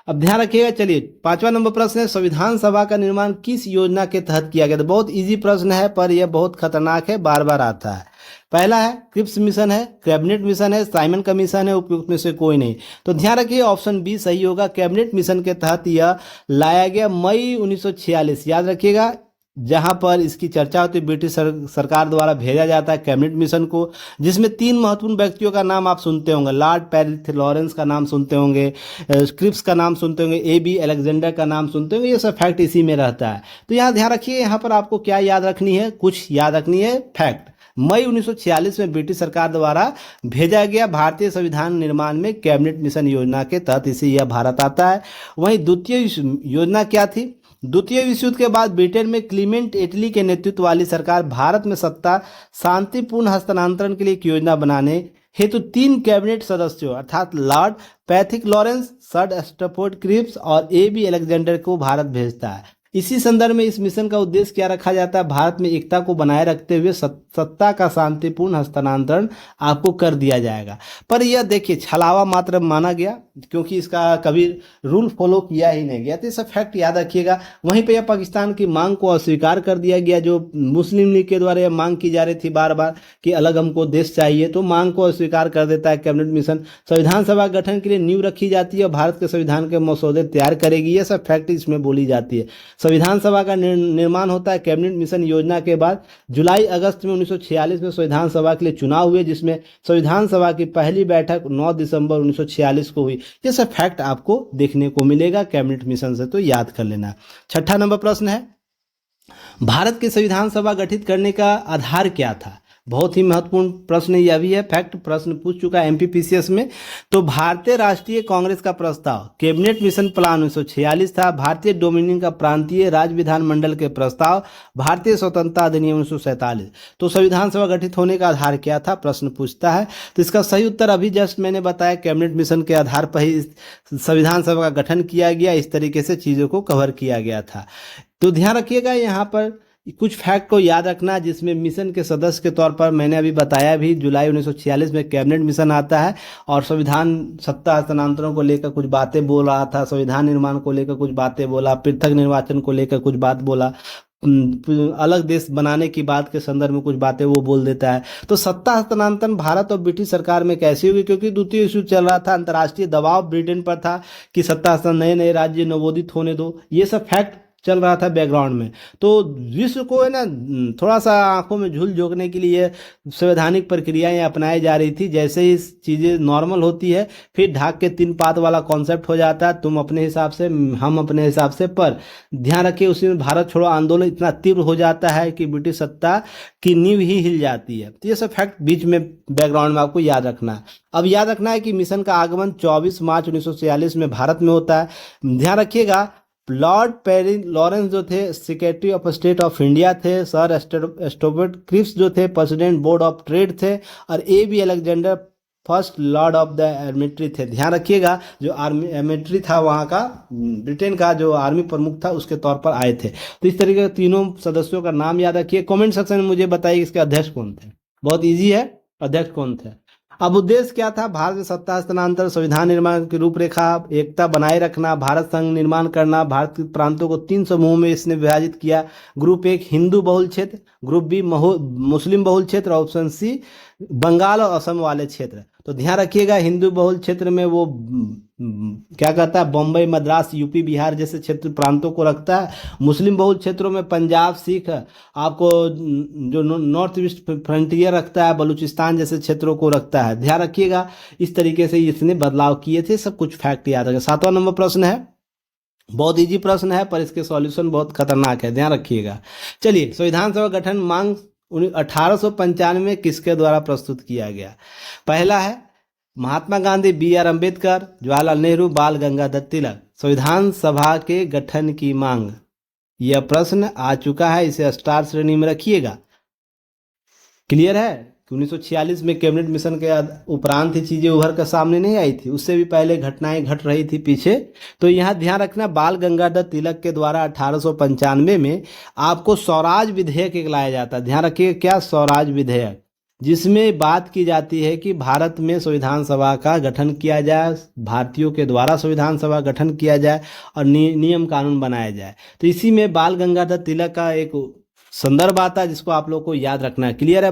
अब ध्यान रखिएगा, चलिए 5वां नंबर प्रश्न है, संविधान सभा का निर्माण किस योजना के तहत किया गया था? बहुत इजी प्रश्न है, पर यह बहुत खतरनाक है, बार बार आता है। पहला है क्रिप्स मिशन है, कैबिनेट मिशन है, साइमन कमीशन है, उपयुक्त में से कोई नहीं। तो ध्यान रखिए ऑप्शन बी सही होगा, कैबिनेट मिशन के तहत यह लाया गया मई 1946, याद रखिएगा जहां पर इसकी चर्चा होती है ब्रिटिश सरकार द्वारा भेजा जाता है कैबिनेट मिशन को, जिसमें 3 महत्वपूर्ण व्यक्तियों का नाम आप सुनते होंगे। लॉर्ड पेरिस लॉरेंस का नाम सुनते होंगे, क्रिप्स का नाम सुनते होंगे, AB अलेक्जेंडर का नाम सुनते होंगे। ये सब फैक्ट इसी में रहता है। तो यहाँ ध्यान रखिए, यहाँ पर आपको क्या याद रखनी है, कुछ याद रखनी है फैक्ट। मई 1946 में ब्रिटिश सरकार द्वारा भेजा गया भारतीय संविधान निर्माण में कैबिनेट मिशन योजना के तहत इसे यह भारत आता है। वहीं द्वितीय योजना क्या थी? द्वितीय विश्व युद्ध के बाद ब्रिटेन में क्लीमेंट एटली के नेतृत्व वाली सरकार भारत में सत्ता शांतिपूर्ण हस्तांतरण के लिए एक योजना बनाने हेतु 3 कैबिनेट सदस्यों अर्थात Lord Pethick Lawrence, sir Stafford Cripps और AB अलेक्जेंडर को भारत भेजता है। इसी संदर्भ में इस मिशन का उद्देश्य क्या रखा जाता है? भारत में एकता को बनाए रखते हुए सत्ता का शांतिपूर्ण हस्तांतरण आपको कर दिया जाएगा। पर यह देखिए छलावा मात्र माना गया, क्योंकि इसका कभी रूल फॉलो किया ही नहीं गया। तो ये फैक्ट याद रखिएगा। वहीं पे यह पाकिस्तान की मांग को अस्वीकार कर दिया गया, जो मुस्लिम लीग के द्वारा यह मांग की जा रही थी बार बार कि अलग हमको देश चाहिए, तो मांग को अस्वीकार कर देता है कैबिनेट मिशन। संविधान सभा गठन के लिए नींव रखी जाती है और भारत के संविधान के मसौदे तैयार करेगी। यह सब फैक्ट इसमें बोली जाती है। संविधान सभा का निर्माण होता है कैबिनेट मिशन योजना के बाद। जुलाई अगस्त में 1946 में संविधान सभा के लिए चुनाव हुए, जिसमें संविधान सभा की पहली बैठक 9 दिसंबर 1946 को हुई। ये सब फैक्ट आपको देखने को मिलेगा कैबिनेट मिशन से, तो याद कर लेना। 6ठा नंबर प्रश्न है, भारत की संविधान सभा गठित करने का आधार क्या था? बहुत ही महत्वपूर्ण प्रश्न यह भी है। फैक्ट प्रश्न पूछ चुका है MPPCS में। तो भारतीय राष्ट्रीय कांग्रेस का प्रस्ताव, कैबिनेट मिशन प्लान 1946 था। भारतीय डोमिनियन का प्रांतीय राज्य विधानमंडल के प्रस्ताव, भारतीय स्वतंत्रता अधिनियम 1947। तो संविधान सभा गठित होने का आधार क्या था, प्रश्न पूछता है। तो इसका सही उत्तर अभी जस्ट मैंने बताया, कैबिनेट मिशन के आधार पर ही संविधान सभा का गठन किया गया। इस तरीके से चीज़ों को कवर किया गया था। तो ध्यान रखिएगा, यहाँ पर कुछ फैक्ट को याद रखना, जिसमें मिशन के सदस्य के तौर पर मैंने अभी बताया भी, जुलाई 1946 में कैबिनेट मिशन आता है और संविधान सत्ता हस्तांतरण को लेकर कुछ बातें बोल रहा था, संविधान निर्माण को लेकर कुछ बातें बोला, पृथक निर्वाचन को लेकर कुछ बात बोला, अलग देश बनाने की बात के संदर्भ में कुछ बातें वो बोल देता है। तो सत्ता हस्तांतरण भारत और ब्रिटिश सरकार में कैसे हुई? क्योंकि द्वितीय विश्व युद्ध चल रहा था, अंतर्राष्ट्रीय दबाव ब्रिटेन पर था कि सत्ता हस्तांतरण, नए नए राज्य नवोदित होने दो, ये सब फैक्ट चल रहा था बैकग्राउंड में। तो विश्व को है ना थोड़ा सा आंखों में झूल झोंकने के लिए संवैधानिक प्रक्रियाएं अपनाई जा रही थी। जैसे ही चीज़ें नॉर्मल होती है, फिर ढाक के 3 पात वाला कॉन्सेप्ट हो जाता है, तुम अपने हिसाब से हम अपने हिसाब से। पर ध्यान रखिए, उसी में भारत छोड़ो आंदोलन इतना तीव्र हो जाता है कि ब्रिटिश सत्ता की नींव ही हिल जाती है। तो ये सब फैक्ट बीच में बैकग्राउंड में आपको याद रखना है। अब याद रखना है कि मिशन का आगमन 24 मार्च 1946 में भारत में होता है। ध्यान रखिएगा, लॉर्ड पेरिस लॉरेंस जो थे secretary of state of India थे, सर स्टैफोर्ड क्रिप्स जो थे प्रेसिडेंट बोर्ड ऑफ ट्रेड थे, और AB Alexander first lord of the admiralty थे। ध्यान रखिएगा, जो आर्मी एडमिट्री था वहाँ का, ब्रिटेन का जो आर्मी प्रमुख था, उसके तौर पर आए थे। तो इस तरीके के तीनों सदस्यों का नाम याद रखिए। कमेंट सेक्शन में मुझे बताइए इसके अध्यक्ष कौन थे। बहुत ईजी है, अध्यक्ष कौन थे। अब उद्देश्य क्या था? भारत में सत्ता हस्तांतरण, संविधान निर्माण की रूपरेखा, एकता बनाए रखना, भारत संघ निर्माण करना। भारत के प्रांतों को 3 समूहों में इसने विभाजित किया। ग्रुप 1 हिंदू बहुल क्षेत्र, ग्रुप B मुस्लिम बहुल क्षेत्र, ऑप्शन C बंगाल और असम वाले क्षेत्र। तो ध्यान रखिएगा, हिंदू बहुल क्षेत्र में वो क्या कहता है, बम्बई, मद्रास, UP, बिहार जैसे क्षेत्र प्रांतों को रखता है। मुस्लिम बहुल क्षेत्रों में पंजाब, सिख, आपको जो नॉर्थ ईस्ट फ्रंटियर रखता है, बलूचिस्तान जैसे क्षेत्रों को रखता है। ध्यान रखिएगा, इस तरीके से इसने बदलाव किए थे। सब कुछ फैक्ट याद रखें। 7वां नंबर प्रश्न है, बहुत इजी प्रश्न है पर इसके सॉल्यूशन बहुत खतरनाक है, ध्यान रखिएगा। चलिए, संविधान सभा गठन मांग 1895 में किसके द्वारा प्रस्तुत किया गया? पहला है महात्मा गांधी, BR अम्बेडकर, जवाहरलाल नेहरू, बाल गंगाधर तिलक। संविधान सभा के गठन की मांग, यह प्रश्न आ चुका है, इसे स्टार श्रेणी में रखिएगा। क्लियर है? 1946 में कैबिनेट मिशन के उपरांत ही चीजें उभर कर सामने नहीं आई थी, उससे भी पहले घटनाएं घट रही थी पीछे। तो यहाँ ध्यान रखना, बाल गंगाधर तिलक के द्वारा 1895 में आपको स्वराज विधेयक एक लाया जाता है। ध्यान रखिए, क्या? स्वराज विधेयक, जिसमें बात की जाती है कि भारत में संविधान सभा का गठन किया जाए, भारतीयों के द्वारा संविधान सभा गठन किया जाए और नियम कानून बनाया जाए। तो इसी में बाल गंगाधर तिलक का एक संदर्भ आता है, जिसको आप लोग को याद रखना है। क्लियर है?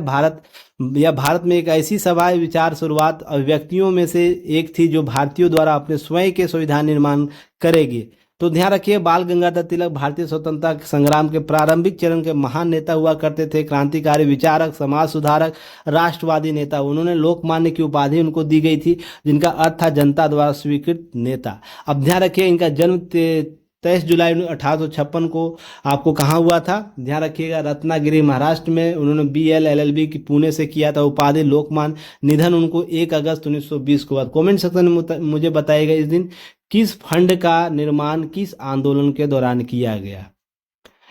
भारत में एक ऐसी सभा विचार शुरुआत अभिव्यक्तियों में से एक थी जो भारतीयों द्वारा अपने स्वयं के संविधान निर्माण करेगी। तो ध्यान रखिए, बाल गंगाधर तिलक भारतीय स्वतंत्रता संग्राम के प्रारंभिक चरण के महान नेता हुआ करते थे, क्रांतिकारी विचारक, समाज सुधारक, राष्ट्रवादी नेता। उन्होंने लोकमान्य की उपाधि उनको दी गई थी, जिनका अर्थ था जनता द्वारा स्वीकृत नेता। अब ध्यान रखिए, इनका जन्म 23 जुलाई 1856 को आपको कहाँ हुआ था, ध्यान रखिएगा, रत्नागिरी महाराष्ट्र में। उन्होंने BL LLB की पुणे से किया था, उपाधि लोकमान। निधन उनको 1 अगस्त 1920 को हुआ। कमेंट सेक्शन में मुझे बताइएगा इस दिन किस फंड का निर्माण किस आंदोलन के दौरान किया गया।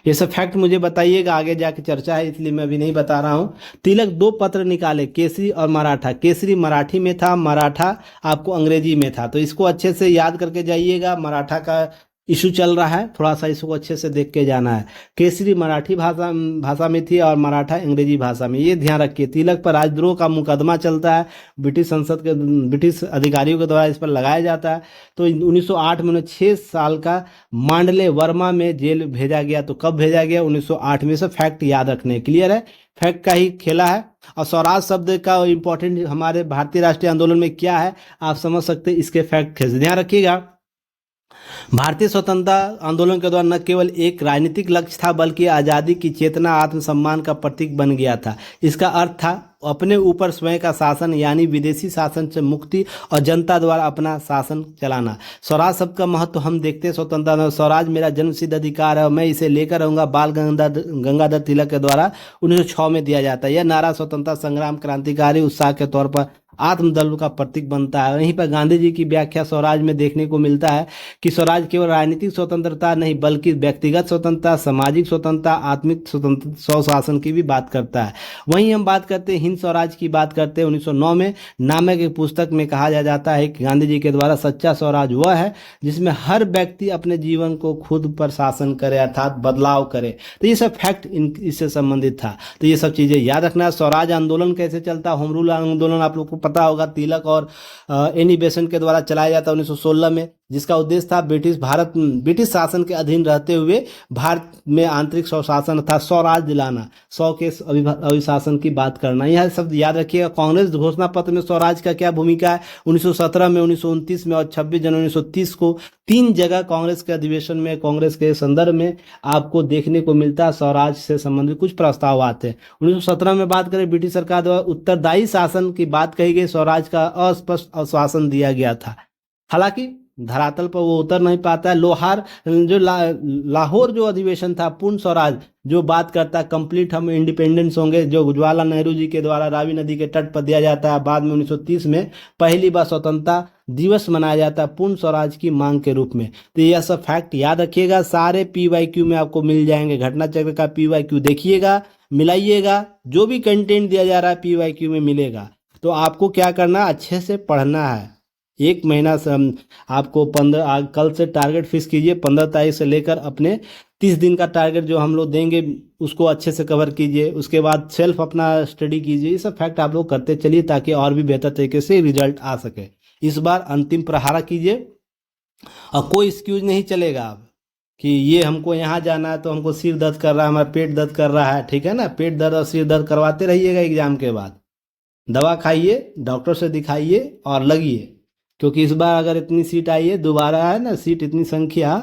ये सब फैक्ट मुझे बताइएगा, आगे जाके चर्चा है इसलिए मैं अभी नहीं बता रहा हूँ। तिलक 2 पत्र निकाले, केसरी और मराठा। केसरी मराठी में था, मराठा आपको अंग्रेजी में था, तो इसको अच्छे से याद करके जाइएगा। मराठा का इशू चल रहा है, थोड़ा सा इसको अच्छे से देख के जाना है। केसरी मराठी भाषा में थी और मराठा अंग्रेजी भाषा में, ये ध्यान रखिए। तिलक पर राजद्रोह का मुकदमा चलता है, ब्रिटिश संसद के ब्रिटिश अधिकारियों के द्वारा इस पर लगाया जाता है। तो 1908 में उन्हें 6 साल का मांडले वर्मा में जेल भेजा गया। तो कब भेजा गया, 1908 में। से फैक्ट याद रखने, क्लियर है, फैक्ट का ही खेला है। और स्वराज शब्द का इंपॉर्टेंट हमारे भारतीय राष्ट्रीय आंदोलन में क्या है आप समझ सकते हैं, इसके फैक्ट थे, ध्यान रखिएगा। भारतीय स्वतंत्रता आंदोलन के दौरान न केवल एक राजनीतिक लक्ष्य था, बल्कि आज़ादी की चेतना आत्मसम्मान का प्रतीक बन गया था। इसका अर्थ था अपने ऊपर स्वयं का शासन, यानी विदेशी शासन से मुक्ति और जनता द्वारा अपना शासन चलाना। स्वराज शब्द का महत्व हम देखते हैं स्वतंत्रता। स्वराज मेरा जन्मसिद्ध अधिकार है और मैं इसे लेकर रहूंगा, बाल गंगाधर तिलक के द्वारा 1906 में दिया जाता है। यह नारा स्वतंत्रता संग्राम क्रांतिकारी उत्साह के तौर पर आत्मदल का प्रतीक बनता है। वहीं पर गांधी जी की व्याख्या स्वराज में देखने को मिलता है कि स्वराज केवल राजनीतिक स्वतंत्रता नहीं, बल्कि व्यक्तिगत स्वतंत्रता, सामाजिक स्वतंत्रता, आत्मिक स्वतंत्रता, स्वशासन की भी बात करता है। वहीं हम बात करते हैं हिंद स्वराज की बात करते हैं। 1909 में नामक एक पुस्तक में कहा जाता है कि गांधी जी के द्वारा सच्चा स्वराज वह है जिसमें हर व्यक्ति अपने जीवन को खुद पर शासन करे, अर्थात बदलाव करे। तो ये सब फैक्ट इससे संबंधित था, तो ये सब चीजें याद रखना। स्वराज आंदोलन कैसे चलता, होम रूल आंदोलन आप लोग को पता होगा, तिलक और एनी बेसेंट के द्वारा चलाया जाता 1916 में, जिसका उद्देश्य था ब्रिटिश शासन के अधीन रहते हुए भारत में आंतरिक स्वशासन था, स्वराज दिलाना, स्व के अभिशासन की बात करना। यह सब याद रखिएगा। कांग्रेस घोषणा पत्र में स्वराज का क्या भूमिका है, 1917 में, 1929 में और 26 जनवरी 1930 को 3 जगह कांग्रेस के अधिवेशन में, कांग्रेस के संदर्भ में आपको देखने को मिलता है स्वराज से संबंधित कुछ प्रस्ताव आते हैं। 1917 में बात करें, ब्रिटिश सरकार द्वारा उत्तरदायी शासन की बात कही गई, स्वराज का अस्पष्ट आश्वासन दिया गया था। हालांकि धरातल पर वो उतर नहीं पाता है। लाहौर जो अधिवेशन था, पूर्ण स्वराज जो बात करता है, कंप्लीट हम इंडिपेंडेंस होंगे, जो जवाहरलाल नेहरू जी के द्वारा रावी नदी के तट पर दिया जाता है। बाद में 1930 में पहली बार स्वतंत्रता दिवस मनाया जाता है पूर्ण स्वराज की मांग के रूप में। तो यह सब फैक्ट याद रखिएगा, सारे PYQ में आपको मिल जाएंगे। घटना चक्र का PYQ देखिएगा, मिलाइएगा, जो भी कंटेंट दिया जा रहा है PYQ में मिलेगा। तो आपको क्या करना, अच्छे से पढ़ना है। 1 महीना से आपको 15 कल से टारगेट फिक्स कीजिए, 15 तारीख से लेकर अपने 30 दिन का टारगेट जो हम लोग देंगे उसको अच्छे से कवर कीजिए। उसके बाद सेल्फ अपना स्टडी कीजिए। ये सब फैक्ट आप लोग करते चलिए ताकि और भी बेहतर तरीके से रिजल्ट आ सके। इस बार अंतिम प्रहारा कीजिए और कोई एक्सक्यूज नहीं चलेगा अब कि ये हमको यहाँ जाना है तो हमको सिर दर्द कर रहा है, हमारा पेट दर्द कर रहा है, ठीक है ना। पेट दर्द और सिर दर्द करवाते रहिएगा एग्जाम के बाद। दवा खाइए, डॉक्टर से दिखाइए और लगिए, क्योंकि इस बार अगर इतनी सीट आई है, दोबारा है ना सीट, इतनी संख्या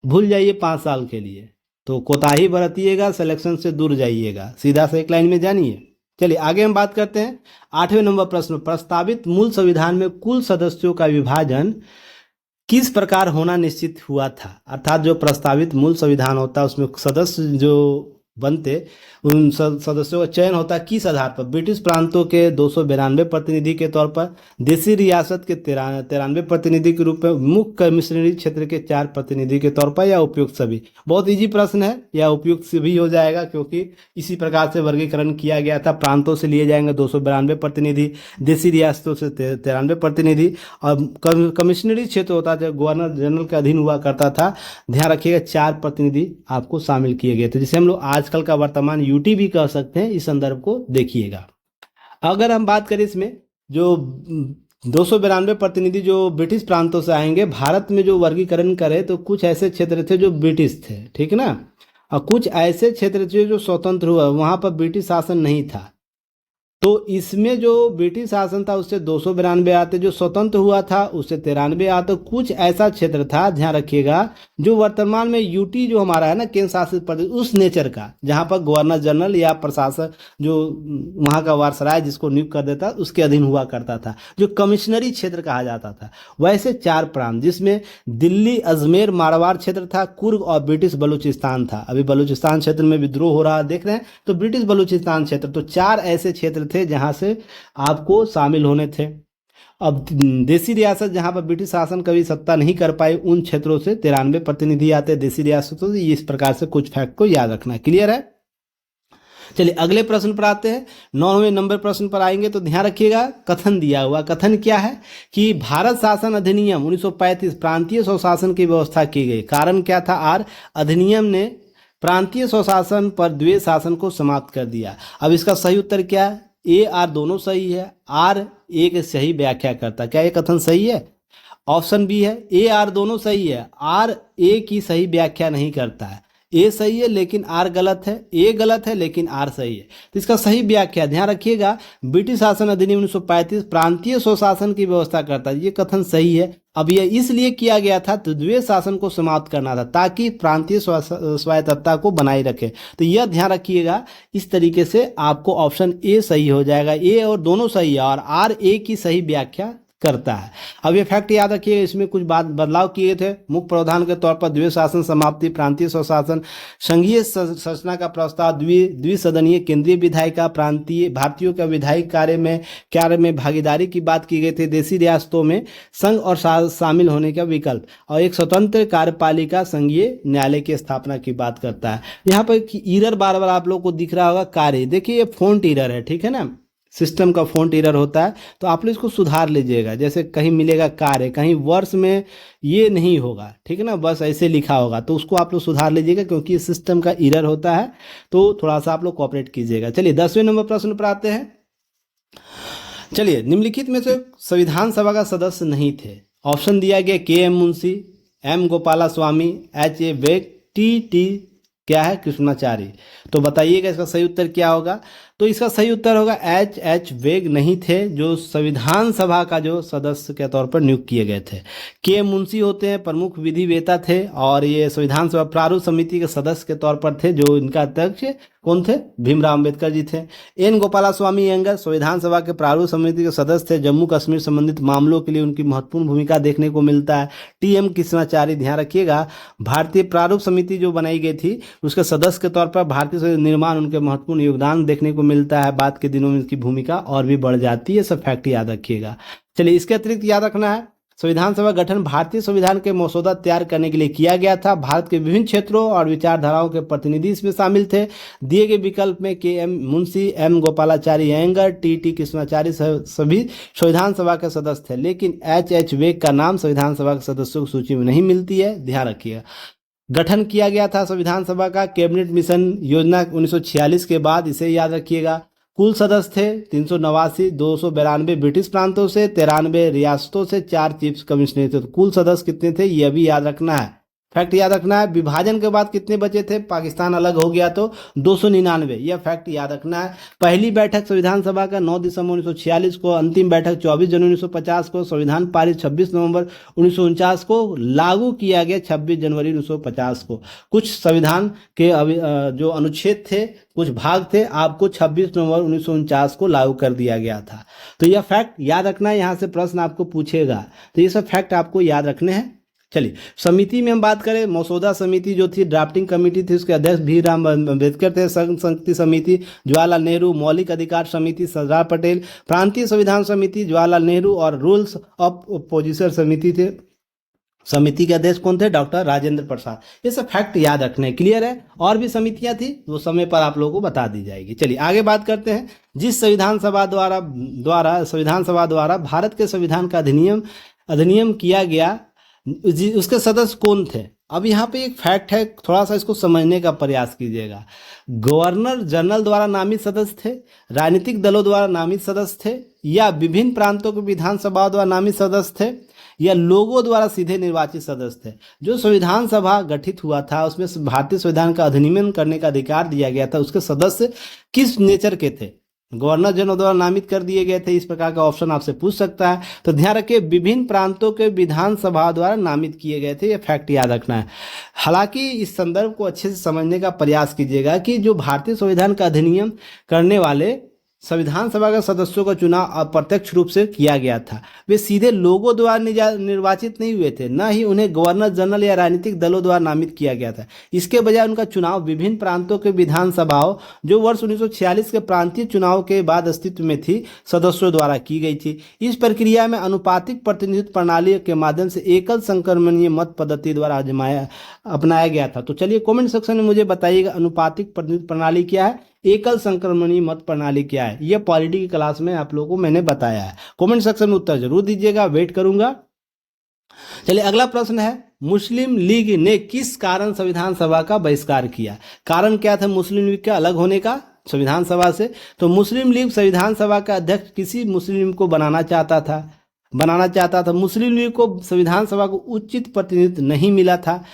भूल जाइए 5 साल के लिए। तो कोताही बरतिएगा, सिलेक्शन से दूर जाइएगा, सीधा से एक लाइन में जानिए। चलिए आगे हम बात करते हैं। 8वें नंबर प्रश्न, प्रस्तावित मूल संविधान में कुल सदस्यों का विभाजन किस प्रकार होना निश्चित हुआ था। अर्थात जो प्रस्तावित मूल संविधान होता है उसमें सदस्य जो बनते, उन सदस्यों का चयन होता है किस आधार पर। ब्रिटिश प्रांतों के 292 प्रतिनिधि के तौर पर, देसी रियासत के 93 प्रतिनिधि के रूप में, मुख्य कमिश्नरी क्षेत्र के 4 प्रतिनिधि के तौर पर, या उपयुक्त सभी। बहुत इजी प्रश्न है, या उपयुक्त सभी हो जाएगा क्योंकि इसी प्रकार से वर्गीकरण किया गया था। प्रांतों से लिए जाएंगे 292 प्रतिनिधि, देसी रियासतों से 93 प्रतिनिधि, और कमिश्नरी क्षेत्र होता था गवर्नर जनरल के अधीन हुआ करता था, ध्यान रखिएगा 4 प्रतिनिधि आपको शामिल किए गए थे, जिसे हम लोग आजकल का वर्तमान यूटी भी कह सकते हैं। इस संदर्भ को देखिएगा। अगर हम बात करें इसमें जो 292 प्रतिनिधि जो ब्रिटिश प्रांतों से आएंगे, भारत में जो वर्गीकरण करें तो कुछ ऐसे क्षेत्र थे जो ब्रिटिश थे, ठीक ना, और कुछ ऐसे क्षेत्र थे जो स्वतंत्र हुआ, वहां पर ब्रिटिश शासन नहीं था। तो इसमें जो ब्रिटिश शासन था उससे 292 आते, जो स्वतंत्र हुआ था उससे 93 आते। कुछ ऐसा क्षेत्र था, ध्यान रखिएगा, जो वर्तमान में यूटी जो हमारा है ना, केंद्र शासित प्रदेश, उस नेचर का, जहां पर गवर्नर जनरल या प्रशासक जो वहां का वायसराय जिसको नियुक्त कर देता उसके अधीन हुआ करता था, जो कमिश्नरी क्षेत्र कहा जाता था। वैसे 4 प्रांत, जिसमें दिल्ली, अजमेर, मारवाड़ क्षेत्र था, कुर्ग और ब्रिटिश बलूचिस्तान था। अभी बलूचिस्तान क्षेत्र में विद्रोह हो रहा देख रहे हैं, तो ब्रिटिश बलूचिस्तान क्षेत्र। तो 4 ऐसे क्षेत्र थे जहां से आपको शामिल होने थे। अब देसी रियासत जहां पर ब्रिटिश शासन कभी सत्ता नहीं कर पाई, उन क्षेत्रों से 93 प्रतिनिधि आते देसी रियासतों से। इस प्रकार से कुछ फैक्ट को याद रखना। क्लियर है? चलिए अगले प्रश्न पर आते हैं। 9वें नंबर प्रश्न पर आएंगे तो ध्यान रखिएगा, कथन दिया हुआ। कथन क्या है कि भारत शासन अधिनियम 1935 प्रांतीय स्वशासन की व्यवस्था की गई। कारण क्या था? आर, अधिनियम ने प्रांतीय स्वशासन पर द्वैध शासन को समाप्त कर दिया। अब इसका सही उत्तर क्या है? ए आर दोनों सही है। आर ए की सही व्याख्या करता। क्या ये कथन सही है? ऑप्शन बी है, ए आर दोनों सही है, आर ए की सही व्याख्या नहीं करता है। ए सही है लेकिन आर गलत है, ए गलत है लेकिन आर सही है। तो इसका सही व्याख्या ध्यान रखिएगा, ब्रिटिश शासन अधिनियम 1935 प्रांतीय स्वशासन की व्यवस्था करता है। ये कथन सही है। अब यह इसलिए किया गया था तो द्वैध शासन को समाप्त करना था, ताकि प्रांतीय स्वायत्तता को बनाए रखे। तो यह ध्यान रखिएगा, इस तरीके से आपको ऑप्शन ए सही हो जाएगा। ए और दोनों सही है और आर ए की सही व्याख्या करता है। अब ये फैक्ट याद रखिए, इसमें कुछ बात बदलाव किए थे। मुख्य प्रावधान के तौर पर द्वैध शासन समाप्ति, प्रांतीय स्वशासन, संघीय संरचना का प्रस्ताव, द्विसदनीय केंद्रीय विधायिका, प्रांतीय भारतीयों का विधायिक कार्य में भागीदारी की बात की गई थी, देसी रियासतों में संघ और शामिल होने का विकल्प, और एक स्वतंत्र कार्यपालिका संघीय न्यायालय की स्थापना की बात करता है। यहाँ पर ईरर बार बार आप लोग को दिख रहा होगा, कार्य। देखिए ये फोंट ईरर है, ठीक है ना, सिस्टम का फोंट एरर होता है, तो आप लोग इसको सुधार लीजिएगा। जैसे कहीं मिलेगा कार्य, कहीं वर्ष में ये नहीं होगा, ठीक है ना, बस ऐसे लिखा होगा, तो उसको आप लोग सुधार लीजिएगा, क्योंकि सिस्टम का एरर होता है। तो थोड़ा सा आप लोग कोऑपरेट कीजिएगा। चलिए 10वें नंबर प्रश्न पर आते हैं। चलिए, निम्नलिखित में से संविधान सभा का सदस्य नहीं थे। ऑप्शन दिया गया K M Munshi, M Gopala Swami, H A Veg, T क्या है कृष्णाचारी। तो बताइएगा इसका सही उत्तर क्या होगा। तो इसका सही उत्तर होगा एच वेग नहीं थे, जो संविधान सभा का जो सदस्य के तौर पर नियुक्त किए गए थे। के मुंशी होते हैं, प्रमुख विधिवेता थे, और ये संविधान सभा प्रारूप समिति के सदस्य के तौर पर थे, जो इनका अध्यक्ष कौन थे? भीमराव अंबेडकर जी थे। एन गोपाला स्वामी अयंगर संविधान सभा के प्रारूप समिति के सदस्य थे, जम्मू कश्मीर संबंधित मामलों के लिए उनकी महत्वपूर्ण भूमिका देखने को मिलता है। टी एम कृष्णाचारी, ध्यान रखिएगा, भारतीय प्रारूप समिति जो बनाई गई थी उसके सदस्य के तौर पर भारतीय संविधान निर्माण उनके महत्वपूर्ण योगदान देखने को मिलता है। बाद के दिनों में इसकी भूमिका और भी बढ़ जाती है। सब फैक्ट याद रखिएगा। चलिए, इसके अतिरिक्त याद रखना है, संविधान सभा गठन भारतीय संविधान के मसौदा तैयार करने के लिए किया गया था। भारत के विभिन्न क्षेत्रों और विचारधाराओं के प्रतिनिधि इसमें शामिल थे। दिए गए विकल्प में K M Munshi, M Gopalachari Iyengar, T Krishnachari सभी संविधान सभा के सदस्य थे, लेकिन एच वेग का नाम संविधान सभा के सदस्यों की सूची में नहीं मिलती है, ध्यान रखिएगा। गठन किया गया था संविधान सभा का कैबिनेट मिशन योजना 1946 के बाद, इसे याद रखिएगा। कुल सदस्य थे 389, 292 ब्रिटिश प्रांतों से, 93 रियासतों से, 4 चीफ कमिश्नर थे। तो कुल सदस्य कितने थे यह भी याद रखना है, फैक्ट याद रखना है। विभाजन के बाद कितने बचे थे? पाकिस्तान अलग हो गया तो 299, यह फैक्ट याद रखना है। पहली बैठक संविधान सभा का 9 दिसंबर 1946 को, अंतिम बैठक 24 जनवरी 1950 को, संविधान पारित 26 नवंबर 1949 को, लागू किया गया 26 जनवरी 1950 को। कुछ संविधान के जो अनुच्छेद थे, कुछ भाग थे, आपको 26 नवंबर 1949 को लागू कर दिया गया था। तो यह फैक्ट याद रखना है, यहाँ से प्रश्न आपको पूछेगा, तो ये सब फैक्ट आपको याद रखने हैं। चलिए, समिति में हम बात करें, मसौदा समिति जो थी, ड्राफ्टिंग कमेटी थी, उसके अध्यक्ष भीमराव अंबेडकर थे। संघ शक्ति समिति जवाहरलाल नेहरू, मौलिक अधिकार समिति सरदार पटेल, प्रांतीय संविधान समिति जवाहरलाल नेहरू, और रूल्स ऑफ अपोजिशन समिति थे। समिति के अध्यक्ष कौन थे? डॉक्टर राजेंद्र प्रसाद। ये सब फैक्ट याद रखने। क्लियर है? और भी समितियां थी, वो समय पर आप लोगों को बता दी जाएगी। चलिए आगे बात करते हैं। जिस संविधान सभा द्वारा भारत के संविधान का अधिनियम किया गया, उसके सदस्य कौन थे? अब यहाँ पे एक फैक्ट है, थोड़ा सा इसको समझने का प्रयास कीजिएगा। गवर्नर जनरल द्वारा नामित सदस्य थे, राजनीतिक दलों द्वारा नामित सदस्य थे, या विभिन्न प्रांतों के विधानसभा द्वारा नामित सदस्य थे, या लोगों द्वारा सीधे निर्वाचित सदस्य थे। जो संविधान सभा गठित हुआ था उसमें भारतीय संविधान का अधिनियम करने का अधिकार दिया गया था, उसके सदस्य किस नेचर के थे? गवर्नर जनरल द्वारा नामित कर दिए गए थे। इस प्रकार का ऑप्शन आपसे पूछ सकता है। तो ध्यान रखिए, विभिन्न प्रांतों के विधानसभा द्वारा नामित किए गए थे, ये फैक्ट याद रखना है। हालांकि इस संदर्भ को अच्छे से समझने का प्रयास कीजिएगा कि जो भारतीय संविधान का अधिनियम करने वाले संविधान सभा के सदस्यों का चुनाव अप्रत्यक्ष रूप से किया गया था। वे सीधे लोगों द्वारा निर्वाचित नहीं हुए थे, न ही उन्हें गवर्नर जनरल या राजनीतिक दलों द्वारा नामित किया गया था। इसके बजाय उनका चुनाव विभिन्न प्रांतों के विधानसभाओं, जो वर्ष 1946 के प्रांतीय चुनाव के बाद अस्तित्व में थी, सदस्यों द्वारा की गई थी। इस प्रक्रिया में अनुपातिक प्रतिनिधित्व प्रणाली के माध्यम से एकल संक्रमणीय मत पद्धति द्वारा अपनाया गया था। तो चलिए कमेंट सेक्शन में मुझे बताइएगा, अनुपातिक प्रतिनिधित्व प्रणाली क्या है, एकल संक्रमणीय मत प्रणाली क्या है। यह पॉलिटी की क्लास में आप लोगों को मैंने बताया है। कमेंट सेक्शन में उत्तर जरूर दीजिएगा, वेट करूंगा। चलिए अगला प्रश्न है, मुस्लिम लीग ने किस कारण संविधान सभा का बहिष्कार किया। कारण क्या था मुस्लिम लीग के अलग होने का संविधान सभा से? तो मुस्लिम लीग संविधान सभा का अध्यक्ष किसी मुस्लिम को बनाना चाहता था। मुस्लिम लीग को संविधान सभा को उचित प्रतिनिधित्व नहीं मिला था।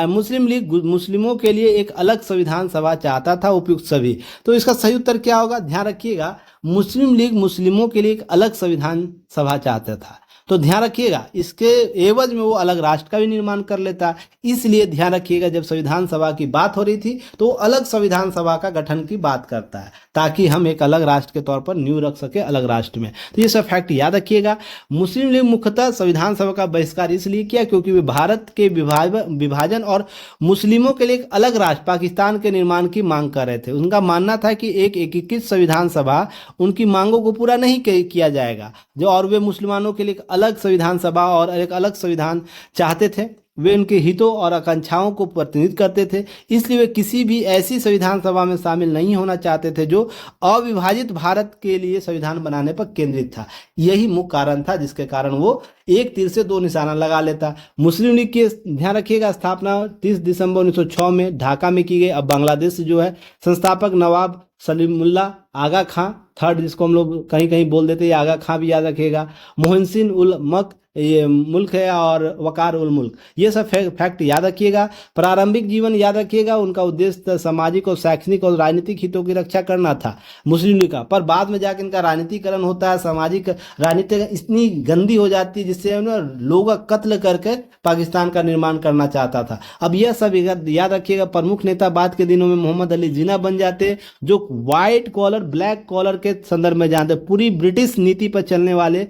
मुस्लिम लीग मुस्लिमों के लिए एक अलग संविधान सभा चाहता था, उपयुक्त सभी। तो इसका सही उत्तर क्या होगा? ध्यान रखिएगा, मुस्लिम लीग मुस्लिमों के लिए एक अलग संविधान सभा चाहता था। तो ध्यान रखिएगा, इसके एवज में वो अलग राष्ट्र का भी निर्माण कर लेता। इसलिए ध्यान रखिएगा, जब संविधान सभा की बात हो रही थी तो अलग संविधान सभा का गठन की बात करता है, ताकि हम एक अलग राष्ट्र के तौर पर न्यू रख सके अलग राष्ट्र में। तो ये सब फैक्ट याद रखिएगा। मुस्लिम लीग मुख्यतः संविधान सभा का बहिष्कार इसलिए किया क्योंकि वे भारत के विभाजन और मुस्लिमों के लिए एक अलग राष्ट्र पाकिस्तान के निर्माण की मांग कर रहे थे। उनका मानना था कि एक एकीकृत संविधान सभा उनकी मांगों को पूरा नहीं किया जाएगा, और वे मुसलमानों के लिए अलग संविधान सभा और एक अलग संविधान चाहते थे। वे उनके हितों और आकांक्षाओं को प्रतिनिधित्व करते थे, इसलिए वे किसी भी ऐसी संविधान सभा में शामिल नहीं होना चाहते थे जो अविभाजित भारत के लिए संविधान बनाने पर केंद्रित था। यही मुख्य कारण था जिसके कारण वो एक तीर से दो निशाना लगा लेता। मुस्लिम लीग की, ध्यान रखिएगा, स्थापना 30 दिसंबर 1906 में ढाका में की गई। अब बांग्लादेश जो है, संस्थापक नवाब सलीमुल्लाह आगा खां थर्ड, जिसको हम लोग कहीं कहीं बोल देते हैं, आगा खां भी याद रखिएगा। मोहसिन उल मक ये मुल्क है, और वकार उल मुल्क, ये सब फैक्ट याद रखिएगा। प्रारंभिक जीवन याद रखिएगा, उनका उद्देश्य सामाजिक और शैक्षणिक और राजनीतिक हितों की रक्षा करना था मुस्लिम लीग का। पर बाद में जाकर इनका राजनीतिकरण होता है, सामाजिक राजनीति इतनी गंदी हो जाती है जिससे लोगों का कत्ल करके पाकिस्तान का निर्माण करना चाहता था। अब यह सब याद रखिएगा। प्रमुख नेता बाद के दिनों में मोहम्मद अली जिन्ना बन जाते, जो व्हाइट कॉलर ब्लैक कॉलर के संदर्भ में जानते, पूरी ब्रिटिश नीति पर चलने वाले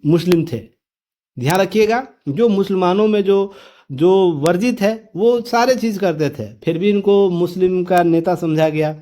मुस्लिम थे। ध्यान रखिएगा, जो मुसलमानों में जो वर्जित है वो सारे चीज करते थे, फिर भी इनको मुस्लिम का नेता समझा गया।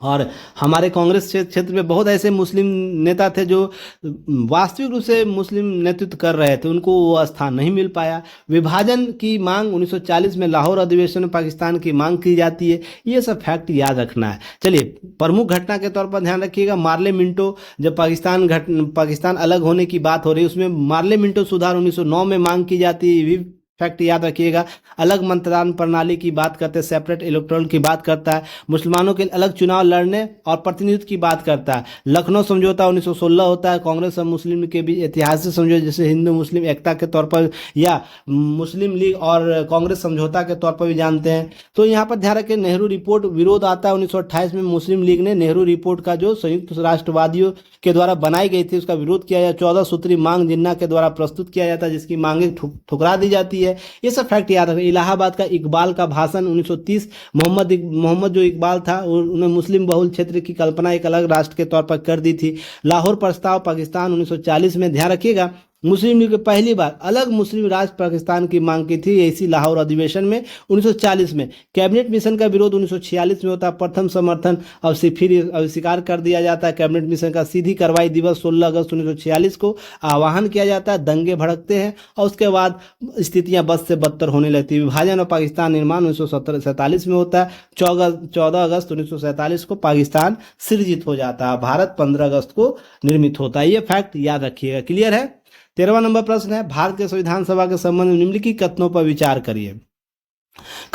और हमारे कांग्रेस क्षेत्र में बहुत ऐसे मुस्लिम नेता थे जो वास्तविक रूप से मुस्लिम नेतृत्व कर रहे थे, उनको वो स्थान नहीं मिल पाया। विभाजन की मांग 1940 में लाहौर अधिवेशन में पाकिस्तान की मांग की जाती है। ये सब फैक्ट याद रखना है। चलिए प्रमुख घटना के तौर पर ध्यान रखिएगा, मार्ले मिंटो, जब पाकिस्तान अलग होने की बात हो रही है, उसमें मार्ले मिंटो सुधार 1909 में मांग की जाती है। फैक्ट याद रखिएगा। अलग मतदान प्रणाली की बात करते हैं, सेपरेट इलेक्टोरल की बात करता है। मुसलमानों के अलग चुनाव लड़ने और प्रतिनिधित्व की बात करता है। लखनऊ समझौता 1916 होता है, कांग्रेस और मुस्लिम के बीच ऐतिहासिक समझौता, जैसे हिंदू मुस्लिम एकता के तौर पर या मुस्लिम लीग और कांग्रेस समझौता के तौर पर भी जानते हैं। तो यहाँ पर ध्यान रखें, नेहरू रिपोर्ट विरोध आता है 1928 में। मुस्लिम लीग ने नेहरू रिपोर्ट का जो संयुक्त राष्ट्रवादियों के द्वारा बनाई गई थी उसका विरोध किया जाता। 14 सूत्री मांग जिन्ना के द्वारा प्रस्तुत किया जाता है, जिसकी मांगे ठुकरा दी जाती है। ये सब फैक्ट याद रखें। इलाहाबाद का इकबाल का भाषण 1930, मोहम्मद जो इकबाल था उन्होंने मुस्लिम बहुल क्षेत्र की कल्पना एक अलग राष्ट्र के तौर पर कर दी थी। लाहौर प्रस्ताव पाकिस्तान 1940 में, ध्यान रखिएगा, मुस्लिम लीग पहली बार अलग मुस्लिम राष्ट्र पाकिस्तान की मांग की थी, इसी लाहौर अधिवेशन में 1940 में। कैबिनेट मिशन का विरोध 1946 में होता है। प्रथम समर्थन अब से फिर अस्वीकार कर दिया जाता है। कैबिनेट मिशन का सीधी कार्रवाई दिवस 16 अगस्त 1946 को आह्वान किया जाता है। दंगे भड़कते हैं और उसके बाद स्थितियां बद से बदतर होने लगती है। विभाजन और पाकिस्तान निर्माण 1947 में होता है। 14 अगस्त 1947 को पाकिस्तान सृजित हो जाता है। भारत 15 अगस्त को निर्मित होता है। ये फैक्ट याद रखिएगा। क्लियर है। 13वां नंबर प्रश्न है, भारत के संविधान सभा के संबंध में निम्नलिखित कथनों पर विचार करिए।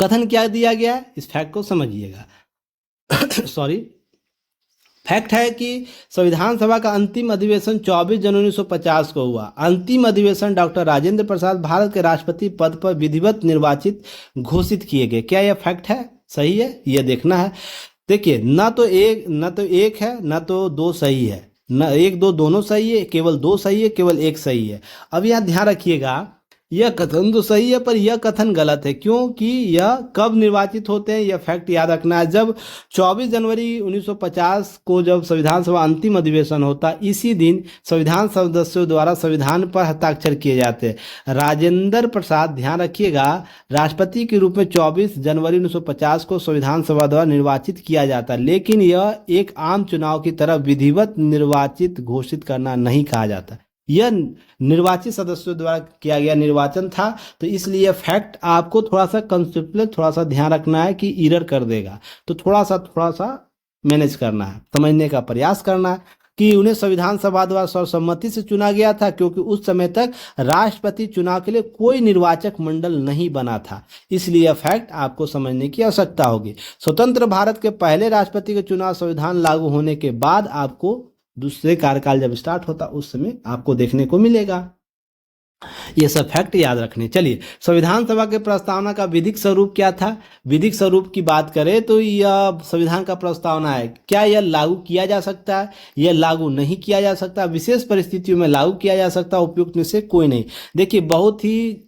कथन क्या दिया गया है, इस फैक्ट को समझिएगा। सॉरी, फैक्ट है कि संविधान सभा का अंतिम अधिवेशन 24 जनवरी 1950 को हुआ। अंतिम अधिवेशन डॉक्टर राजेंद्र प्रसाद भारत के राष्ट्रपति पद पर विधिवत निर्वाचित घोषित किए गए। क्या यह फैक्ट है? सही है, यह देखना है। देखिए, ना तो एक है, ना तो दो सही है, ना एक दो दोनों सही है, केवल दो सही है, केवल एक सही है। अब यह ध्यान रखिएगा, यह कथन तो सही है पर यह कथन गलत है, क्योंकि यह कब निर्वाचित होते हैं, यह फैक्ट याद रखना है। जब 24 जनवरी 1950 को जब संविधान सभा अंतिम अधिवेशन होता, इसी दिन संविधान सदस्यों द्वारा संविधान पर हस्ताक्षर किए जाते हैं। राजेंद्र प्रसाद, ध्यान रखिएगा, राष्ट्रपति के रूप में 24 जनवरी 1950 को संविधान सभा द्वारा निर्वाचित किया जाता है, लेकिन यह एक आम चुनाव की तरह विधिवत निर्वाचित घोषित करना नहीं कहा जाता। यह निर्वाचित सदस्यों द्वारा किया गया निर्वाचन था, तो इसलिए फैक्ट आपको थोड़ा सा कंसेप्चुअल थोड़ा सा ध्यान रखना है कि एरर कर देगा, तो थोड़ा सा मैनेज करना है, समझने का प्रयास करना है कि उन्हें संविधान सभा द्वारा सर्वसम्मति से चुना गया था, क्योंकि उस समय तक राष्ट्रपति चुनाव के लिए कोई निर्वाचक मंडल नहीं बना था। इसलिए यह फैक्ट आपको समझने की आवश्यकता होगी। स्वतंत्र भारत के पहले राष्ट्रपति के चुनाव संविधान लागू होने के बाद आपको दूसरे कार्यकाल जब स्टार्ट होता उस समय आपको देखने को मिलेगा। ये सब फैक्ट याद रखने। चलिए, संविधान सभा के प्रस्तावना का विधिक स्वरूप क्या था। विधिक स्वरूप की बात करें तो यह संविधान का प्रस्तावना है, क्या यह लागू किया जा सकता है, यह लागू नहीं किया जा सकता, विशेष परिस्थितियों में लागू किया जा सकता, उपयुक्त में से कोई नहीं। देखिए, बहुत ही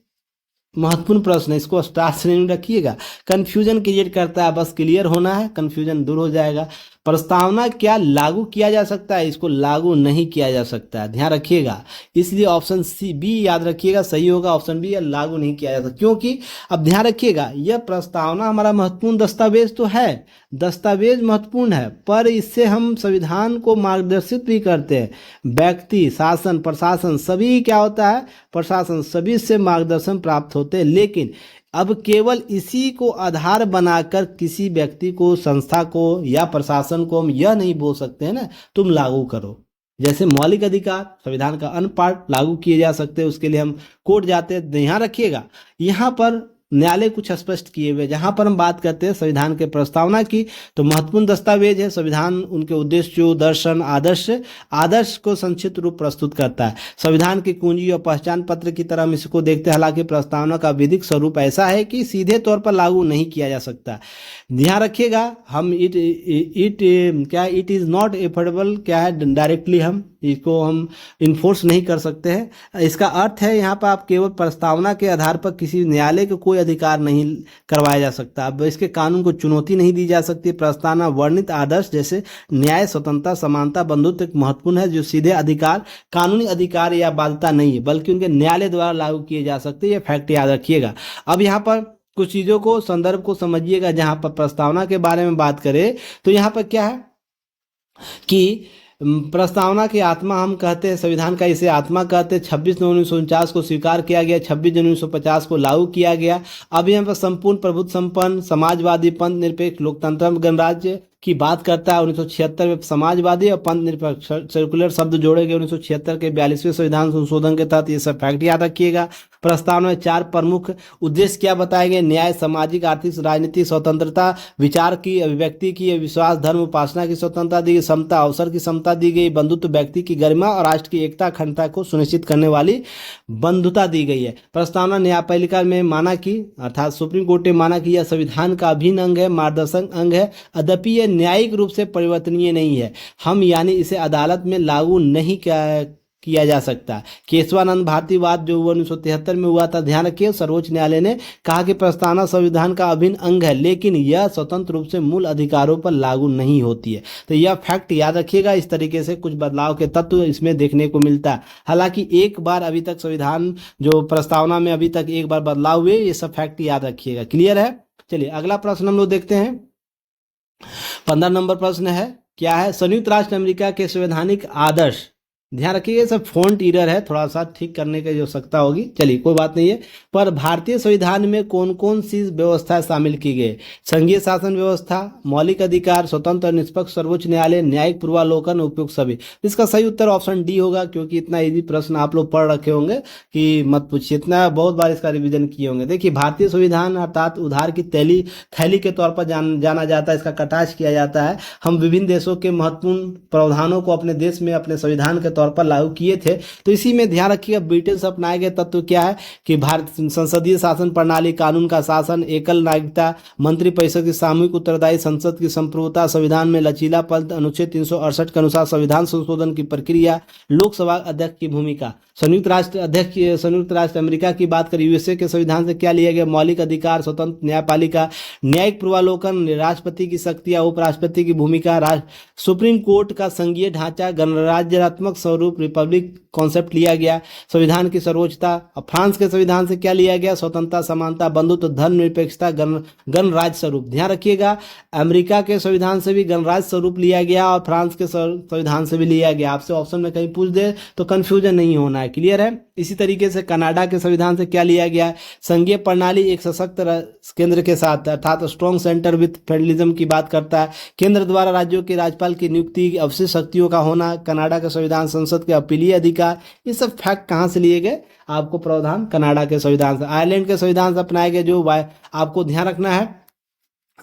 महत्वपूर्ण प्रश्न है, इसको स्टार श्रेणी में रखिएगा। कंफ्यूजन क्रिएट करता है, बस क्लियर होना है, कंफ्यूजन दूर हो जाएगा। प्रस्तावना क्या लागू किया जा सकता है, इसको लागू नहीं किया जा सकता है, ध्यान रखिएगा। इसलिए ऑप्शन सी बी याद रखिएगा, सही होगा ऑप्शन बी, लागू नहीं किया जा सकता। क्योंकि अब ध्यान रखिएगा, यह प्रस्तावना हमारा महत्वपूर्ण दस्तावेज तो है, दस्तावेज महत्वपूर्ण है, पर इससे हम संविधान को मार्गदर्शित भी करते हैं। व्यक्ति, शासन, प्रशासन सभी क्या होता है, प्रशासन सभी से मार्गदर्शन प्राप्त होते हैं। लेकिन अब केवल इसी को आधार बनाकर किसी व्यक्ति को, संस्था को या प्रशासन को हम यह नहीं बोल सकते हैं ना तुम लागू करो। जैसे मौलिक अधिकार संविधान का अन्य पार्ट लागू किए जा सकते हैं, उसके लिए हम कोर्ट जाते हैं। ध्यान रखिएगा, यहाँ पर न्यायालय कुछ स्पष्ट किए हुए, जहां पर हम बात करते हैं संविधान के प्रस्तावना की, तो महत्वपूर्ण दस्तावेज है संविधान, उनके उद्देश्य, दर्शन, आदर्श को संक्षिप्त रूप प्रस्तुत करता है। संविधान की कुंजी और पहचान पत्र की तरह हम इसको देखते हैं। हालांकि प्रस्तावना का विधिक स्वरूप ऐसा है कि सीधे तौर पर लागू नहीं किया जा सकता। ध्यान रखिएगा, हम इट इज नॉट एफोर्डेबल क्या है, डायरेक्टली हम इसको हम इन्फोर्स नहीं कर सकते हैं। इसका अर्थ है यहाँ पर आप केवल प्रस्तावना के आधार पर किसी न्यायालय को कोई अधिकार नहीं करवाया जा सकता। अब इसके कानून को चुनौती नहीं दी जा सकती। प्रस्तावना वर्णित आदर्श जैसे न्याय, स्वतंत्रता, समानता, बंधुत्व एक महत्वपूर्ण है, जो सीधे अधिकार, कानूनी अधिकार या बाध्यता नहीं है, बल्कि उनके न्यायालय द्वारा लागू किए जा सकते हैं। ये फैक्ट याद रखिएगा। अब यहाँ पर कुछ चीज़ों को, संदर्भ को समझिएगा। जहाँ पर प्रस्तावना के बारे में बात करें तो यहाँ पर क्या है कि प्रस्तावना की आत्मा हम कहते हैं, संविधान का इसे आत्मा कहते हैं। 26 नवंबर 1949 को स्वीकार किया गया, 26 जनवरी 1950 को लागू किया गया। अब यहाँ पर संपूर्ण प्रभुत्व संपन्न समाजवादी पंथ निरपेक्ष लोकतंत्र गणराज्य की बात करता है। 1976 में समाजवादी और पंथ निरपेक्ष सर्कुलर शब्द जोड़े गए 1976 के 42वें संविधान संशोधन के तहत। ये सब फैक्ट याद रखिएगा। प्रस्तावना में 4 प्रमुख उद्देश्य क्या बताए गए, न्याय, सामाजिक, आर्थिक, राजनीतिक स्वतंत्रता, विचार की, अभिव्यक्ति की, विश्वास, धर्म, उपासना की स्वतंत्रता दी गई, समता, अवसर की समता दी गई, बंधुत्व, व्यक्ति की गरिमा और राष्ट्र की एकता अखंडता को सुनिश्चित करने वाली बंधुता दी गई है। प्रस्तावना न्यायपालिका में माना कि, अर्थात सुप्रीम कोर्ट ने माना कि यह संविधान का अभिन्न अंग है, मार्गदर्शक अंग है, अद्यपि यह न्यायिक रूप से परिवर्तनीय नहीं है। हम यानी इसे अदालत में लागू नहीं किया जा सकता। केशवानंद भारतीवाद जो 1973 में हुआ था, ध्यान रखिए, सर्वोच्च न्यायालय ने कहा कि प्रस्तावना संविधान का अभिन्न अंग है, लेकिन यह स्वतंत्र रूप से मूल अधिकारों पर लागू नहीं होती है। तो यह फैक्ट याद रखिएगा। इस तरीके से कुछ बदलाव के तत्व इसमें देखने को मिलता है। हालांकि एक बार अभी तक संविधान जो प्रस्तावना में अभी तक एक बार बदलाव हुए, ये सब फैक्ट याद रखिएगा। क्लियर है। चलिए अगला प्रश्न हम लोग देखते हैं। 15 नंबर प्रश्न है, क्या है, संयुक्त राष्ट्र अमेरिका के संवैधानिक आदर्श। ध्यान रखिए, सब फॉन्ट एरर है, थोड़ा सा ठीक करने की आवश्यकता होगी। चलिए कोई बात नहीं है। पर भारतीय संविधान में कौन कौन सी व्यवस्था शामिल की गई, संघीय शासन व्यवस्था, मौलिक अधिकार, स्वतंत्र और निष्पक्ष सर्वोच्च न्यायालय, न्यायिक पूर्वालोकन, उपयुक्त सभी। इसका सही उत्तर ऑप्शन डी होगा, क्योंकि इतना इजी प्रश्न आप लोग पढ़ रखे होंगे कि मत पूछिए, इतना बहुत बार इसका रिविजन किए होंगे। देखिए, भारतीय संविधान अर्थात उधार की थैली के तौर पर जाना जाता है, इसका कटाक्ष किया जाता है। हम विभिन्न देशों के महत्वपूर्ण प्रावधानों को अपने देश में अपने संविधान के तौर पर लागू किए थे। तो इसी में ध्यान रखिएगा ब्रिटेन से अपनाए गए तत्व क्या है कि भारत संसदीय शासन प्रणाली, कानून का शासन, एकल नागरिकता, मंत्रिपरिषद की सामूहिक उत्तरदायी, संसद की संप्रभुता, संविधान में लचीलापन, अनुच्छेद 368 के अनुसार संविधान संशोधन की प्रक्रिया, लोकसभा अध्यक्ष की भूमिका। संयुक्त राष्ट्र अमेरिका की बात करें, यूएसए के संविधान से क्या लिया गया, मौलिक अधिकार, स्वतंत्र न्यायपालिका, न्यायिक पूर्वावलोकन, राष्ट्रपति की शक्तियां, उपराष्ट्रपति की भूमिका, सुप्रीम कोर्ट का संघीय ढांचा, गणराज्यात्मक स्वरूप, रिपब्लिक कॉन्सेप्ट लिया गया, संविधान की सर्वोच्चता। फ्रांस के संविधान से क्या लिया गया, स्वतंत्रता, समानता, बंधुत्व, धर्मनिरपेक्षता, गणराज्य स्वरूप। ध्यान रखिएगा अमेरिका के संविधान से भी गणराज्य स्वरूप लिया गया और फ्रांस के संविधान से भी लिया गया। आपसे ऑप्शन में कहीं पूछ दे तो कंफ्यूजन नहीं होना है, क्लियर है। इसी तरीके से कनाडा के संविधान से क्या लिया गया, संघीय प्रणाली एक सशक्त केंद्र के साथ, अर्थात स्ट्रॉन्ग सेंटर विथ फेडरलिज्म की बात करता है। केंद्र द्वारा राज्यों के राज्यपाल की नियुक्ति, अवशिष्ट शक्तियों का होना, कनाडा का संविधान, संसद के अपीलीय अधिकार। ये सब फैक्ट कहाँ से लिए गए, आपको प्रावधान कनाडा के संविधान से। आयरलैंड के संविधान से अपनाए गए, जो आपको ध्यान रखना है,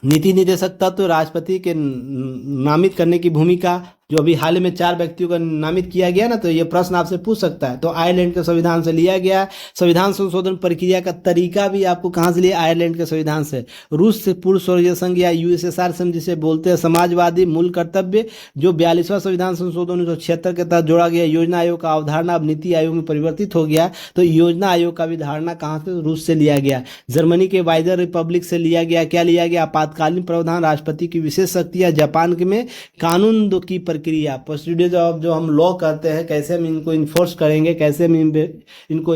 नीति निर्देशक तत्व, राष्ट्रपति के नामित करने की भूमिका, जो अभी हाल में 4 व्यक्तियों का नामित किया गया ना, तो ये प्रश्न आपसे पूछ सकता है। तो आयरलैंड के संविधान से लिया गया। संविधान संशोधन प्रक्रिया का तरीका भी आपको कहाँ से लिया, आयरलैंड के संविधान से। रूस से पूर्व सोवियत संघ या यूएसएसआर से जिसे बोलते हैं, समाजवादी मूल कर्तव्य, जो 42वां संविधान संशोधन 1976 के तहत जोड़ा गया। योजना आयोग का अवधारणा अब नीति आयोग में परिवर्तित हो गया, तो योजना आयोग का भी धारणा कहाँ से, रूस से लिया गया। जर्मनी के वाइजर रिपब्लिक से लिया गया। क्या लिया गया, आपातकालीन प्रावधान, राष्ट्रपति की विशेष शक्तियां। जापान के में कानून की प्रक्रिया, प्रोसीड्यूर जो हम लॉ करते हैं, कैसे हम इनको इन्फोर्स करेंगे, कैसे हम इनको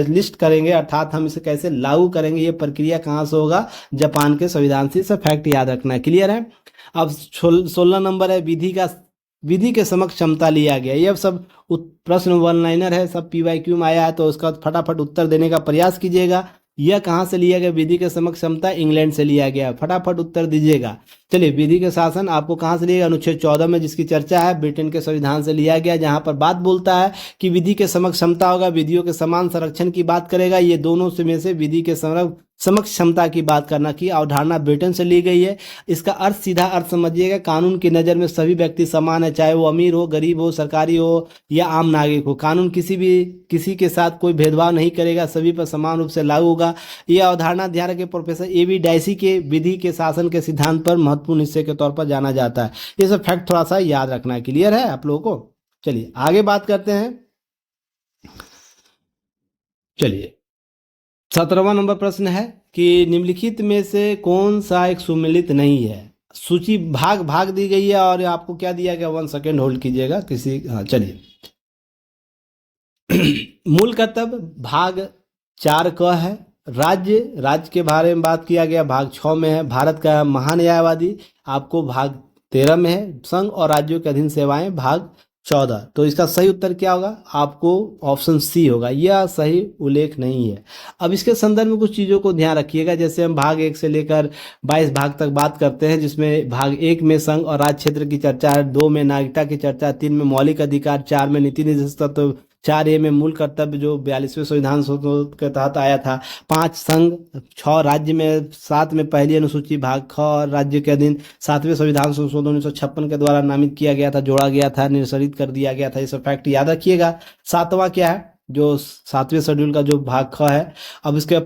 लिस्ट करेंगे, अर्थात हम इसे कैसे लागू करेंगे, ये प्रक्रिया कहाँ से होगा, जापान के संविधान से। सब फैक्ट याद रखना है, क्लियर है। अब 16 नंबर है, विधि के समक्ष क्षमता लिया गया। ये सब प्रश्न वन लाइनर है, सब PYQ में आया है, तो उसका फटाफट उत्तर देने का प्रयास कीजिएगा। यह कहाँ से लिया गया, विधि के समक्ष क्षमता इंग्लैंड से लिया गया। फटाफट उत्तर दीजिएगा। चलिए, विधि के शासन आपको कहाँ से लिया गया, अनुच्छेद 14 में जिसकी चर्चा है, ब्रिटेन के संविधान से लिया गया, जहाँ पर बात बोलता है कि विधि के समक्ष क्षमता होगा, विधियों के समान संरक्षण की बात करेगा। ये दोनों से में से विधि के समक्ष क्षमता की बात करना की अवधारणा ब्रिटेन से ली गई है। इसका अर्थ, सीधा अर्थ समझिएगा, कानून की नज़र में सभी व्यक्ति समान है, चाहे वो अमीर हो, गरीब हो, सरकारी हो या आम नागरिक हो। कानून किसी के साथ कोई भेदभाव नहीं करेगा, सभी पर समान रूप से लागू होगा। यह अवधारणा ध्यान रखें प्रोफेसर AB डाइसी के विधि के शासन के सिद्धांत पर महत्वपूर्ण हिस्से के तौर पर जाना जाता है। ये सब फैक्ट थोड़ा सा याद रखना है, क्लियर है आप लोगों को। चलिए आगे बात करते हैं। चलिए 17वां नंबर प्रश्न है कि निम्नलिखित में से कौन सा एक सुमेलित नहीं है। सूची भाग दी गई है और आपको क्या दिया गया, 1 सेकेंड होल्ड कीजिएगा हाँ चलिए। मूल कर्तव्य भाग 4 क है। राज्य के बारे में बात किया गया, भाग 6 में है। भारत का महान न्यायवादी आपको भाग 13 में है। संघ और राज्यों के अधीन सेवाएं भाग 14। तो इसका सही उत्तर क्या होगा, आपको ऑप्शन सी होगा, यह सही उल्लेख नहीं है। अब इसके संदर्भ में कुछ चीज़ों को ध्यान रखिएगा। जैसे हम भाग 1 से लेकर 22 भाग तक बात करते हैं, जिसमें भाग 1 में संघ और राज्य क्षेत्र की चर्चा है, 2 में नागरिकता की चर्चा, 3 में मौलिक अधिकार, 4 में नीति निर्देशक तत्व, 4A में मूल कर्तव्य जो 42वें संविधान संशोधन के तहत आया था, 5 संघ, 6 राज्य में, 7 में पहली अनुसूची भाग ख और राज्य के अधीन 7वें संविधान संशोधन 1956 के द्वारा नामित किया गया था, जोड़ा गया था, निरसरित कर दिया गया था। ये सब फैक्ट याद रखिएगा। 7वां क्या है, जो 7वें शेड्यूल का जो भाग ख है। अब इसके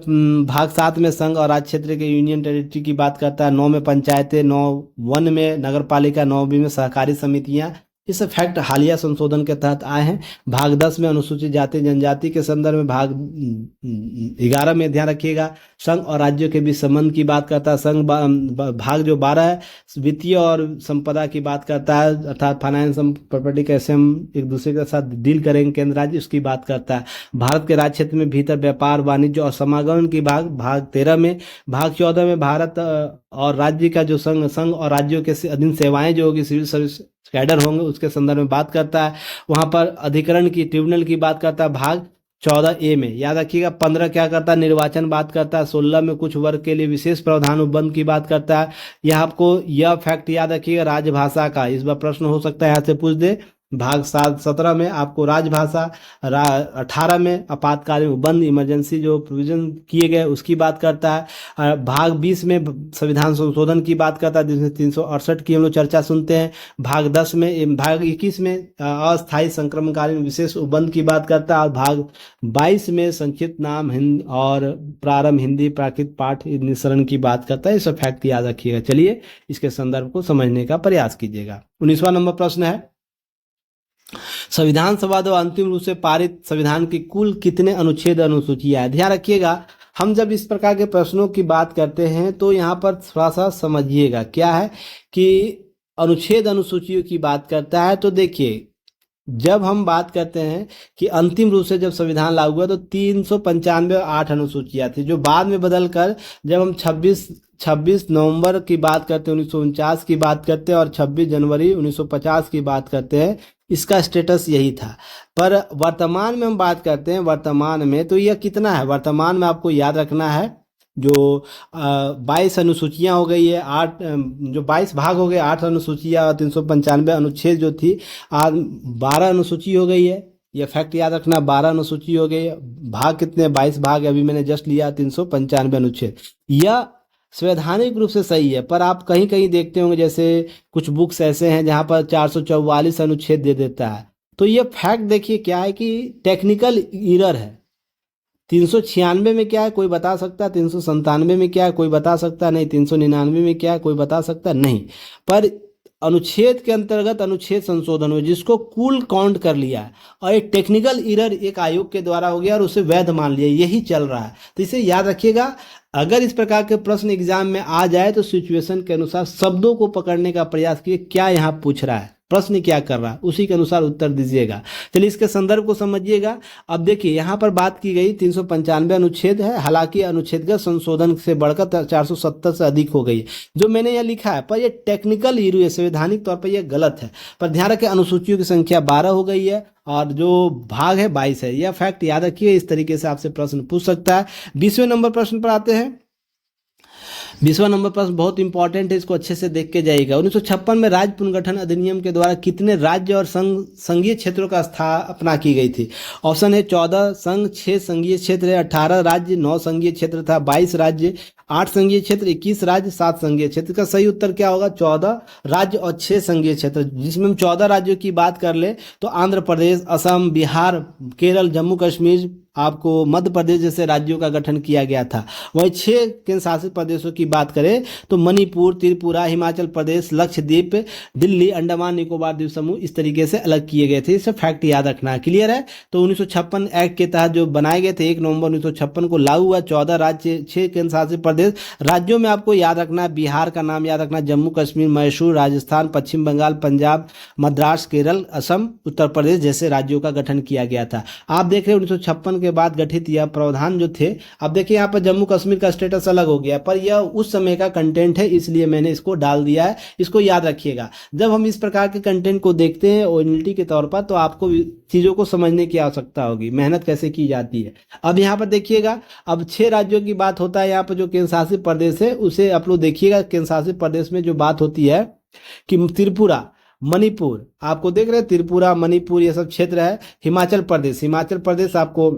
भाग 7 में संघ और राज्य क्षेत्र के यूनियन टेरिटरी की बात करता है, 9 में पंचायतें, 9 में नगर पालिका, 9 में सहकारी समितियां। ये सब फैक्ट हालिया संशोधन के तहत आए हैं। भाग 10 में अनुसूचित जाति जनजाति के संदर्भ में, भाग 11 में ध्यान रखिएगा संघ और राज्यों के बीच संबंध की बात करता है। संघ भाग जो 12 है वित्तीय और संपदा की बात करता है, अर्थात फाइनेंस प्रॉपर्टी कैसे हम एक दूसरे के साथ डील करेंगे केंद्र राज्य, उसकी बात करता है। भारत के राज्य क्षेत्र में भीतर व्यापार वाणिज्य और समागमन की भाग 13 में। भाग 14 में भारत और राज्य का जो संघ और राज्यों के अधीन सेवाएं जो होगी, सिविल सर्विस कैडर होंगे, उसके संदर्भ में बात करता है। वहां पर अधिकरण की, ट्रिब्यूनल की बात करता है भाग 14A में। याद रखिएगा। 15 क्या करता है, निर्वाचन बात करता है। 16 में कुछ वर्ग के लिए विशेष प्रावधान उपबंध की बात करता है। यह आपको यह फैक्ट याद रखिएगा, राजभाषा का, इस बार प्रश्न हो सकता है यहाँ से पूछ दे, भाग 17 में आपको राजभाषा, 18 में आपातकालीन बंद इमरजेंसी जो प्रोविजन किए गए उसकी बात करता है। भाग 20 में संविधान संशोधन की बात करता है जिसमें 368 की हम लोग चर्चा सुनते हैं। भाग 21 में अस्थायी संक्रमणकालीन विशेष उपबंध की बात करता है, और भाग 22 में संक्षिप्त नाम हिंद और प्रारंभ हिंदी प्राकृत पाठ निस्सरण की बात करता है। ये सब फैक्ट याद रखिएगा। चलिए इसके संदर्भ को समझने का प्रयास कीजिएगा। 19वां नंबर प्रश्न है, संविधान सभा द्वारा अंतिम रूप से पारित संविधान की कुल कितने अनुच्छेद अनुसूचियां हैं? ध्यान रखिएगा, हम जब इस प्रकार के प्रश्नों की बात करते हैं तो यहाँ पर थोड़ा सा समझिएगा क्या है कि अनुच्छेद अनुसूचियों की बात करता है। तो देखिए, जब हम बात करते हैं कि अंतिम रूप से जब संविधान लागू हुआ तो 395 8 अनुसूचियां थी, जो बाद में बदलकर जब हम 26 नवंबर की बात करते हैं 1949 की बात करते हैं और 26 जनवरी 1950 की बात करते हैं, इसका स्टेटस यही था। पर वर्तमान में हम बात करते हैं, वर्तमान में तो यह कितना है, वर्तमान में आपको याद रखना है जो 22 अनुसूचियां हो गई है, 8 जो 22 भाग हो गए, 8 अनुसूचियां और 395 अनुच्छेद जो थी, आज 12 अनुसूची हो गई है। यह फैक्ट याद रखना, 12 अनुसूची हो गई है। भाग कितने, 22 भाग अभी मैंने जस्ट लिया, 395 अनुच्छेद। यह संवैधानिक रूप से सही है, पर आप कहीं कहीं देखते होंगे जैसे कुछ बुक्स ऐसे हैं जहां पर 444 अनुच्छेद दे देता है। तो ये फैक्ट देखिए क्या है कि टेक्निकल एरर है। 396 में क्या है कोई बता सकता है, 397 में क्या है कोई बता सकता है नहीं, 399 में क्या है कोई बता सकता है नहीं। पर अनुच्छेद के अंतर्गत अनुच्छेद संशोधन हुए जिसको कुल काउंट कर लिया है, और एक टेक्निकल एरर एक आयोग के द्वारा हो गया और उसे वैध मान लिया, यही चल रहा है। तो इसे याद रखिएगा, अगर इस प्रकार के प्रश्न एग्जाम में आ जाए तो सिचुएशन के अनुसार शब्दों को पकड़ने का प्रयास कीजिए, क्या यहाँ पूछ रहा है, प्रश्न क्या कर रहा है, उसी के अनुसार उत्तर दीजिएगा। चलिए इसके संदर्भ को समझिएगा। अब देखिए यहाँ पर बात की गई 395 अनुच्छेद है, हालांकि अनुच्छेदगत संशोधन से बढ़कर 470 से अधिक हो गई, जो मैंने यहाँ लिखा है, पर यह टेक्निकल इशू है, संवैधानिक तौर पर यह गलत है। पर ध्यान रखें अनुसूचियों की संख्या 12 हो गई है और जो भाग है 22 है। यह फैक्ट याद रखिए, इस तरीके से आपसे प्रश्न पूछ सकता है। 20वें नंबर प्रश्न पर आते हैं। 20वां नंबर प्रश्न बहुत इंपॉर्टेंट है, इसको अच्छे से देख के जाइएगा। 1956 में राज्य पुनर्गठन अधिनियम के द्वारा कितने राज्य और संघीय क्षेत्रों का स्थापना की गई थी? ऑप्शन है 14 संघ, 6 संघीय क्षेत्र है, 18 राज्य, 9 संघीय क्षेत्र था, 22 राज्य, 8 संघीय क्षेत्र, 21 राज्य, 7 संघीय क्षेत्र। का सही उत्तर क्या होगा? 14 राज्य और 6 संघीय क्षेत्र। जिसमें हम 14 राज्यों की बात कर ले तो आंध्र प्रदेश, असम, बिहार, केरल, जम्मू कश्मीर, आपको मध्य प्रदेश जैसे राज्यों का गठन किया गया था। वहीं 6 केंद्र शासित प्रदेशों की बात करें तो मणिपुर, त्रिपुरा, हिमाचल प्रदेश, लक्षद्वीप, दिल्ली, अंडमान निकोबार द्वीप समूह इस तरीके से अलग किए गए थे। इसे फैक्ट याद रखना। क्लियर है? तो 1956 एक्ट के तहत जो बनाए गए थे 1 नवंबर 1956 को लागू हुआ। 14 राज्य, 6 केंद्र शासित प्रदेश। राज्यों में आपको याद रखना, बिहार का नाम याद रखना, जम्मू कश्मीर, मैसूर, राजस्थान, पश्चिम बंगाल, पंजाब, मद्रास, केरल, असम, उत्तर प्रदेश जैसे राज्यों का गठन किया गया था। आप देख रहे हैं 1956 के बाद गठित यह प्रावधान जो थे। अब देखिए यहाँ पर जम्मू कश्मीर का स्टेटस अलग हो गया, पर यह उस समय का कंटेंट है, इसलिए मैंने इसको डाल दिया है। इसको याद रखिएगा। जब हम इस प्रकार के कंटेंट को देखते हैं ओरिजिनलिटी के तौर पर, तो आपको चीजों को समझने की आवश्यकता होगी, मेहनत कैसे की जाती है। अब यहाँ पर देखिएगा, अब 6 राज्यों की बात होता है। यहाँ पर जो केंद्र शासित प्रदेश है उसे आप लोग देखिएगा। केंद्र शासित प्रदेश में जो बात होती है कि त्रिपुरा, मणिपुर, आपको देख रहे हैं त्रिपुरा, मणिपुर ये सब क्षेत्र है। हिमाचल प्रदेश आपको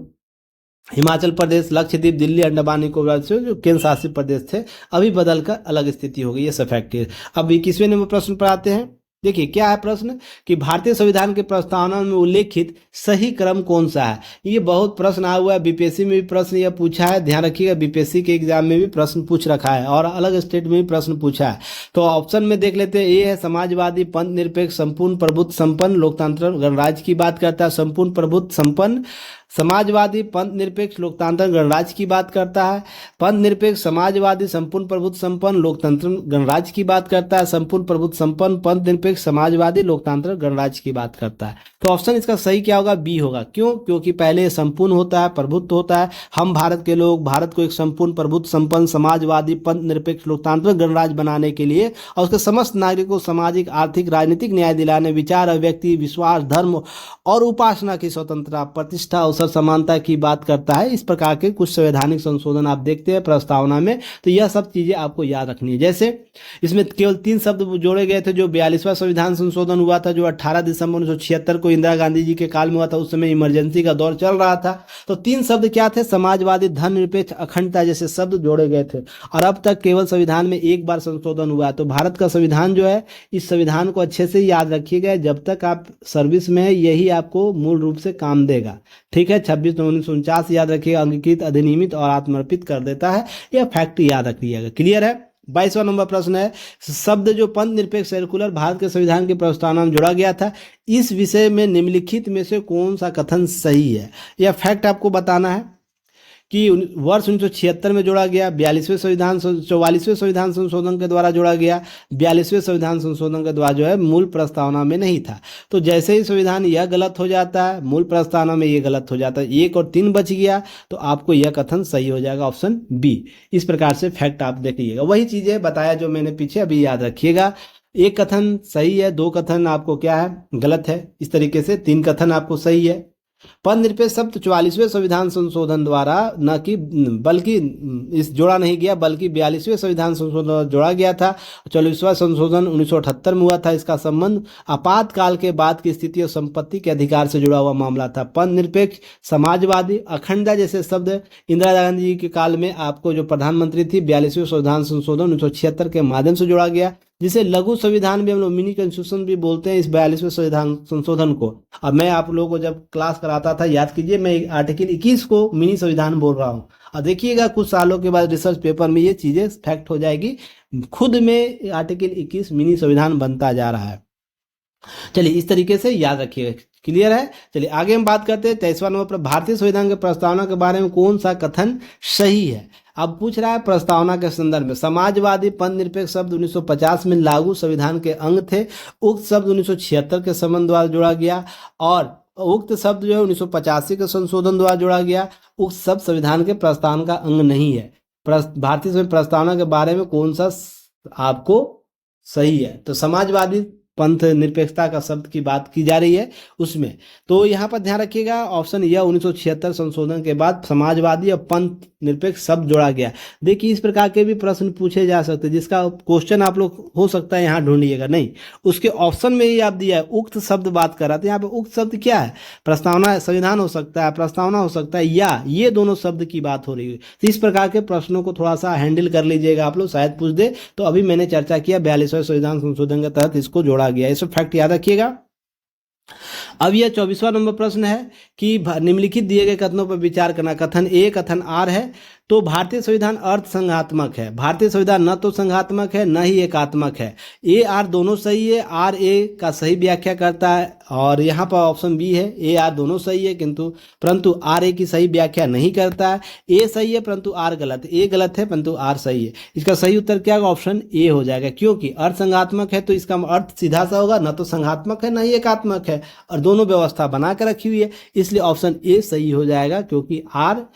हिमाचल प्रदेश, लक्षद्वीप, दिल्ली, अंडमान निकोबार से जो केंद्र शासित प्रदेश थे, अभी बदलकर अलग स्थिति हो गई। ये सब फैक्ट है। अब 21वें नंबर प्रश्न पर आते हैं। देखिए क्या है प्रश्न कि भारतीय संविधान के प्रस्तावना में उल्लेखित सही क्रम कौन सा है? ये बहुत प्रश्न आया हुआ है, बीपीएससी में भी प्रश्न यह पूछा है। ध्यान रखिएगा, बीपीएससी के एग्जाम में भी प्रश्न पूछ रखा है और अलग स्टेट में भी प्रश्न पूछा है। तो ऑप्शन में देख लेते हैं। ए है समाजवादी, पंथ निरपेक्ष, संपूर्ण प्रभुत्व संपन्न लोकतांत्रिक गणराज्य की बात करता है। संपूर्ण प्रभुत्व संपन्न समाजवादी, पंथ निरपेक्ष, लोकतांत्रिक गणराज्य की बात करता है। पंथ निरपेक्ष, समाजवादी, संपूर्ण प्रभुत्व संपन्न लोकतांत्रिक गणराज्य की बात करता है। संपूर्ण प्रभुत्व संपन्न, पंथ निरपेक्ष, समाजवादी, लोकतांत्रिक गणराज्य की बात करता है। तो ऑप्शन इसका सही क्या होगा? बी होगा। क्यों? क्योंकि पहले संपूर्ण होता है, प्रभुत्व होता है। हम भारत के लोग भारत को एक संपूर्ण प्रभुत्व संपन्न, समाजवादी, पंथ निरपेक्ष, लोकतांत्रिक गणराज्य बनाने के लिए और उसके समस्त नागरिकों को सामाजिक, आर्थिक, राजनीतिक न्याय दिलाने, विचार, अभिव्यक्ति, विश्वास, धर्म और उपासना की स्वतंत्रता, प्रतिष्ठा, मतलब समानता की बात करता है। इस प्रकार के कुछ संवैधानिक संशोधन आप देखते हैं प्रस्तावना में, तो यह सब चीजें आपको याद रखनी है। जैसे इसमें केवल 3 शब्द जोड़े गए थे। जो 42वां संविधान संशोधन हुआ था, जो 18 दिसंबर 1976 को इंदिरा गांधी जी के काल में हुआ था, उस समय इमरजेंसी का दौर चल रहा था। तो 3 शब्द क्या थे? समाजवादी, धर्मनिरपेक्ष, अखंडता जैसे शब्द जोड़े गए थे। और अब तक केवल संविधान में एक बार संशोधन हुआ है। तो भारत का संविधान जो है, इस संविधान को अच्छे से याद रखिएगा। जब तक आप सर्विस में है, यही आपको मूल रूप से काम देगा। ठीक है, 26/9/1949 याद रखिएगा, अंगीकृत, अधिनियमित और आत्मर्पित कर देता है। यह फैक्ट याद रखिएगा। क्लियर है? 22वां नंबर प्रश्न है, शब्द जो पंथ निरपेक्ष सेकुलर भारत के संविधान की प्रस्तावना में जोड़ा गया था, इस विषय में निम्नलिखित में से कौन सा कथन सही है? यह फैक्ट आपको बताना है कि वर्ष 1976 में जोड़ा गया, 44वें संविधान संशोधन के द्वारा जोड़ा गया, 42वें संविधान संशोधन के द्वारा जो है मूल प्रस्तावना में नहीं था। तो जैसे ही संविधान यह गलत हो जाता है, मूल प्रस्तावना में ये गलत हो जाता है, 1 और 3 बच गया, तो आपको यह कथन सही हो जाएगा, ऑप्शन बी। इस प्रकार से फैक्ट आप देखिएगा। वही चीजें बताया जो मैंने पीछे, अभी याद रखिएगा। एक कथन सही है, 2 कथन आपको क्या है? गलत है। इस तरीके से 3 कथन आपको सही है। पद निरपेक्ष शब्द 44वें संविधान संशोधन द्वारा न कि बल्कि इस जोड़ा नहीं गया, बल्कि 42वें संविधान संशोधन जोड़ा गया था। 44वां संशोधन 1978 में हुआ था। इसका संबंध आपातकाल के बाद की स्थिति और संपत्ति के अधिकार से जुड़ा हुआ मामला था। पद निरपेक्ष, समाजवादी, अखंडता जैसे शब्द इंदिरा गांधी जी के काल में आपको जो प्रधानमंत्री थी, 42वें संविधान संशोधन 1976 के माध्यम से जोड़ा गया, जिसे लघु संविधान भी हम लोग मिनी कॉन्स्टिट्यूशन भी बोलते हैं, इस 42वें संविधान संशोधन को। अब मैं आप लोगों को जब क्लास कराता था, याद कीजिए, मैं आर्टिकल 21 को मिनी संविधान बोल रहा हूँ। और देखिएगा कुछ सालों के बाद रिसर्च पेपर में ये चीजें फैक्ट हो जाएगी। खुद में आर्टिकल 21 मिनी संविधान बनता जा रहा है। चलिए, इस तरीके से याद रखिएगा। क्लियर है? चलिए आगे हम बात करते हैं 23वां नंबर पर, भारतीय संविधान के प्रस्तावना के बारे में कौन सा कथन सही है? अब पूछ रहा है प्रस्तावना के संदर्भ में, समाजवादी, पंथ निरपेक्ष शब्द 1950 में लागू संविधान के अंग थे। उक्त शब्द 1976 के संबंध द्वारा जोड़ा गया, और उक्त शब्द जो है 1985 के संशोधन द्वारा जोड़ा गया। उक्त शब्द संविधान के प्रस्तावना का अंग नहीं है। भारतीय प्रस्तावना के बारे में कौन सा आपको सही है? तो समाजवादी, पंथ निरपेक्षता का शब्द की बात की जा रही है उसमें। तो यहाँ पर ध्यान रखिएगा, ऑप्शन यह 1976 संशोधन के बाद समाजवादी और पंथ निरपेक्ष शब्द जोड़ा गया। देखिए, इस प्रकार के भी प्रश्न पूछे जा सकते हैं, जिसका क्वेश्चन आप लोग हो सकता है यहाँ ढूंढिएगा। नहीं, उसके ऑप्शन में ही आप दिया है उक्त शब्द बात कर रहा था। यहाँ पे उक्त शब्द क्या है? प्रस्तावना, संविधान हो सकता है, प्रस्तावना हो सकता है, या ये दोनों शब्द की बात हो रही है। तो इस प्रकार के प्रश्नों को थोड़ा सा हैंडल कर लीजिएगा आप लोग, शायद पूछ दे। तो अभी मैंने चर्चा किया 42वें संविधान संशोधन के तहत इसको जोड़ा गया, ये सब फैक्ट याद रखिएगा। अब यह 24वां नंबर प्रश्न है कि निम्नलिखित दिए गए कथनों पर विचार करना। कथन ए, कथन आर है। तो भारतीय संविधान अर्थ संघात्मक है। भारतीय संविधान न तो संघात्मक है, न ही एकात्मक है। ए आर दोनों सही है। आर ए का सही व्याख्या करता है, और यहाँ पर ऑप्शन बी है, ए आर दोनों सही है, परंतु आर ए की सही व्याख्या नहीं करता है। ए सही है परंतु आर गलत है, ए गलत है परंतु आर सही है। इसका सही उत्तर क्या होगा? ऑप्शन ए हो जाएगा, क्योंकि अर्थ संघात्मक है तो इसका अर्थ सीधा सा होगा, न तो संघात्मक है न ही एकात्मक है, और दोनों व्यवस्था बना कर रखी हुई है। इसलिए ऑप्शन ए सही हो जाएगा, क्योंकि आर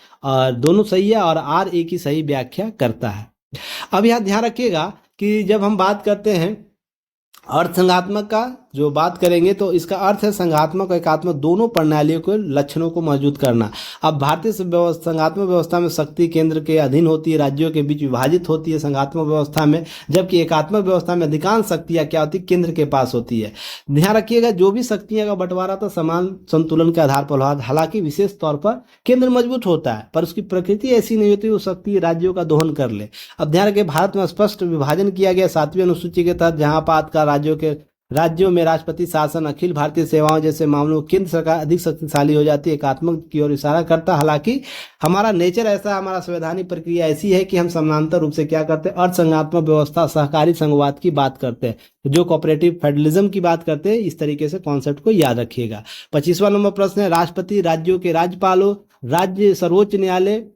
दोनों सही है और आर ए की सही व्याख्या करता है। अब यह ध्यान रखिएगा कि जब हम बात करते हैं अर्थ संघात्मक का जो बात करेंगे, तो इसका अर्थ है संघात्मक और एकात्मक दोनों प्रणालियों के लक्षणों को मौजूद करना। अब भारतीय संघात्मक व्यवस्था में शक्ति केंद्र के अधीन होती है, राज्यों के बीच विभाजित होती है संघात्मक व्यवस्था में, जबकि एकात्मक व्यवस्था में अधिकांश शक्तियां क्या होती है? केंद्र के पास होती है। ध्यान रखिएगा, जो भी शक्तियां का बंटवारा तो समान संतुलन के आधार पर, हालांकि विशेष तौर पर केंद्र मजबूत होता है, पर उसकी प्रकृति ऐसी नहीं होती वो शक्ति राज्यों का दोहन कर ले। अब ध्यान रखिए, भारत में स्पष्ट विभाजन किया गया 7वीं अनुसूची के तहत, जहां पात का राज्यों में राष्ट्रपति शासन, अखिल भारतीय सेवाओं जैसे मामलों केंद्र सरकार अधिक शक्तिशाली हो जाती है, एकात्मक की ओर इशारा करता। हालांकि हमारा नेचर ऐसा, हमारा संवैधानिक प्रक्रिया ऐसी है कि हम समानांतर रूप से क्या करते हैं? अर्थ संघात्मक व्यवस्था, सहकारी संघवाद की बात करते हैं, जो कोऑपरेटिव फेडरलिज्म की बात करते हैं। इस तरीके से कॉन्सेप्ट को याद रखिएगा। 25वां नंबर प्रश्न है, राष्ट्रपति राज्यों के राज्यपालों, राज्य सर्वोच्च न्यायालय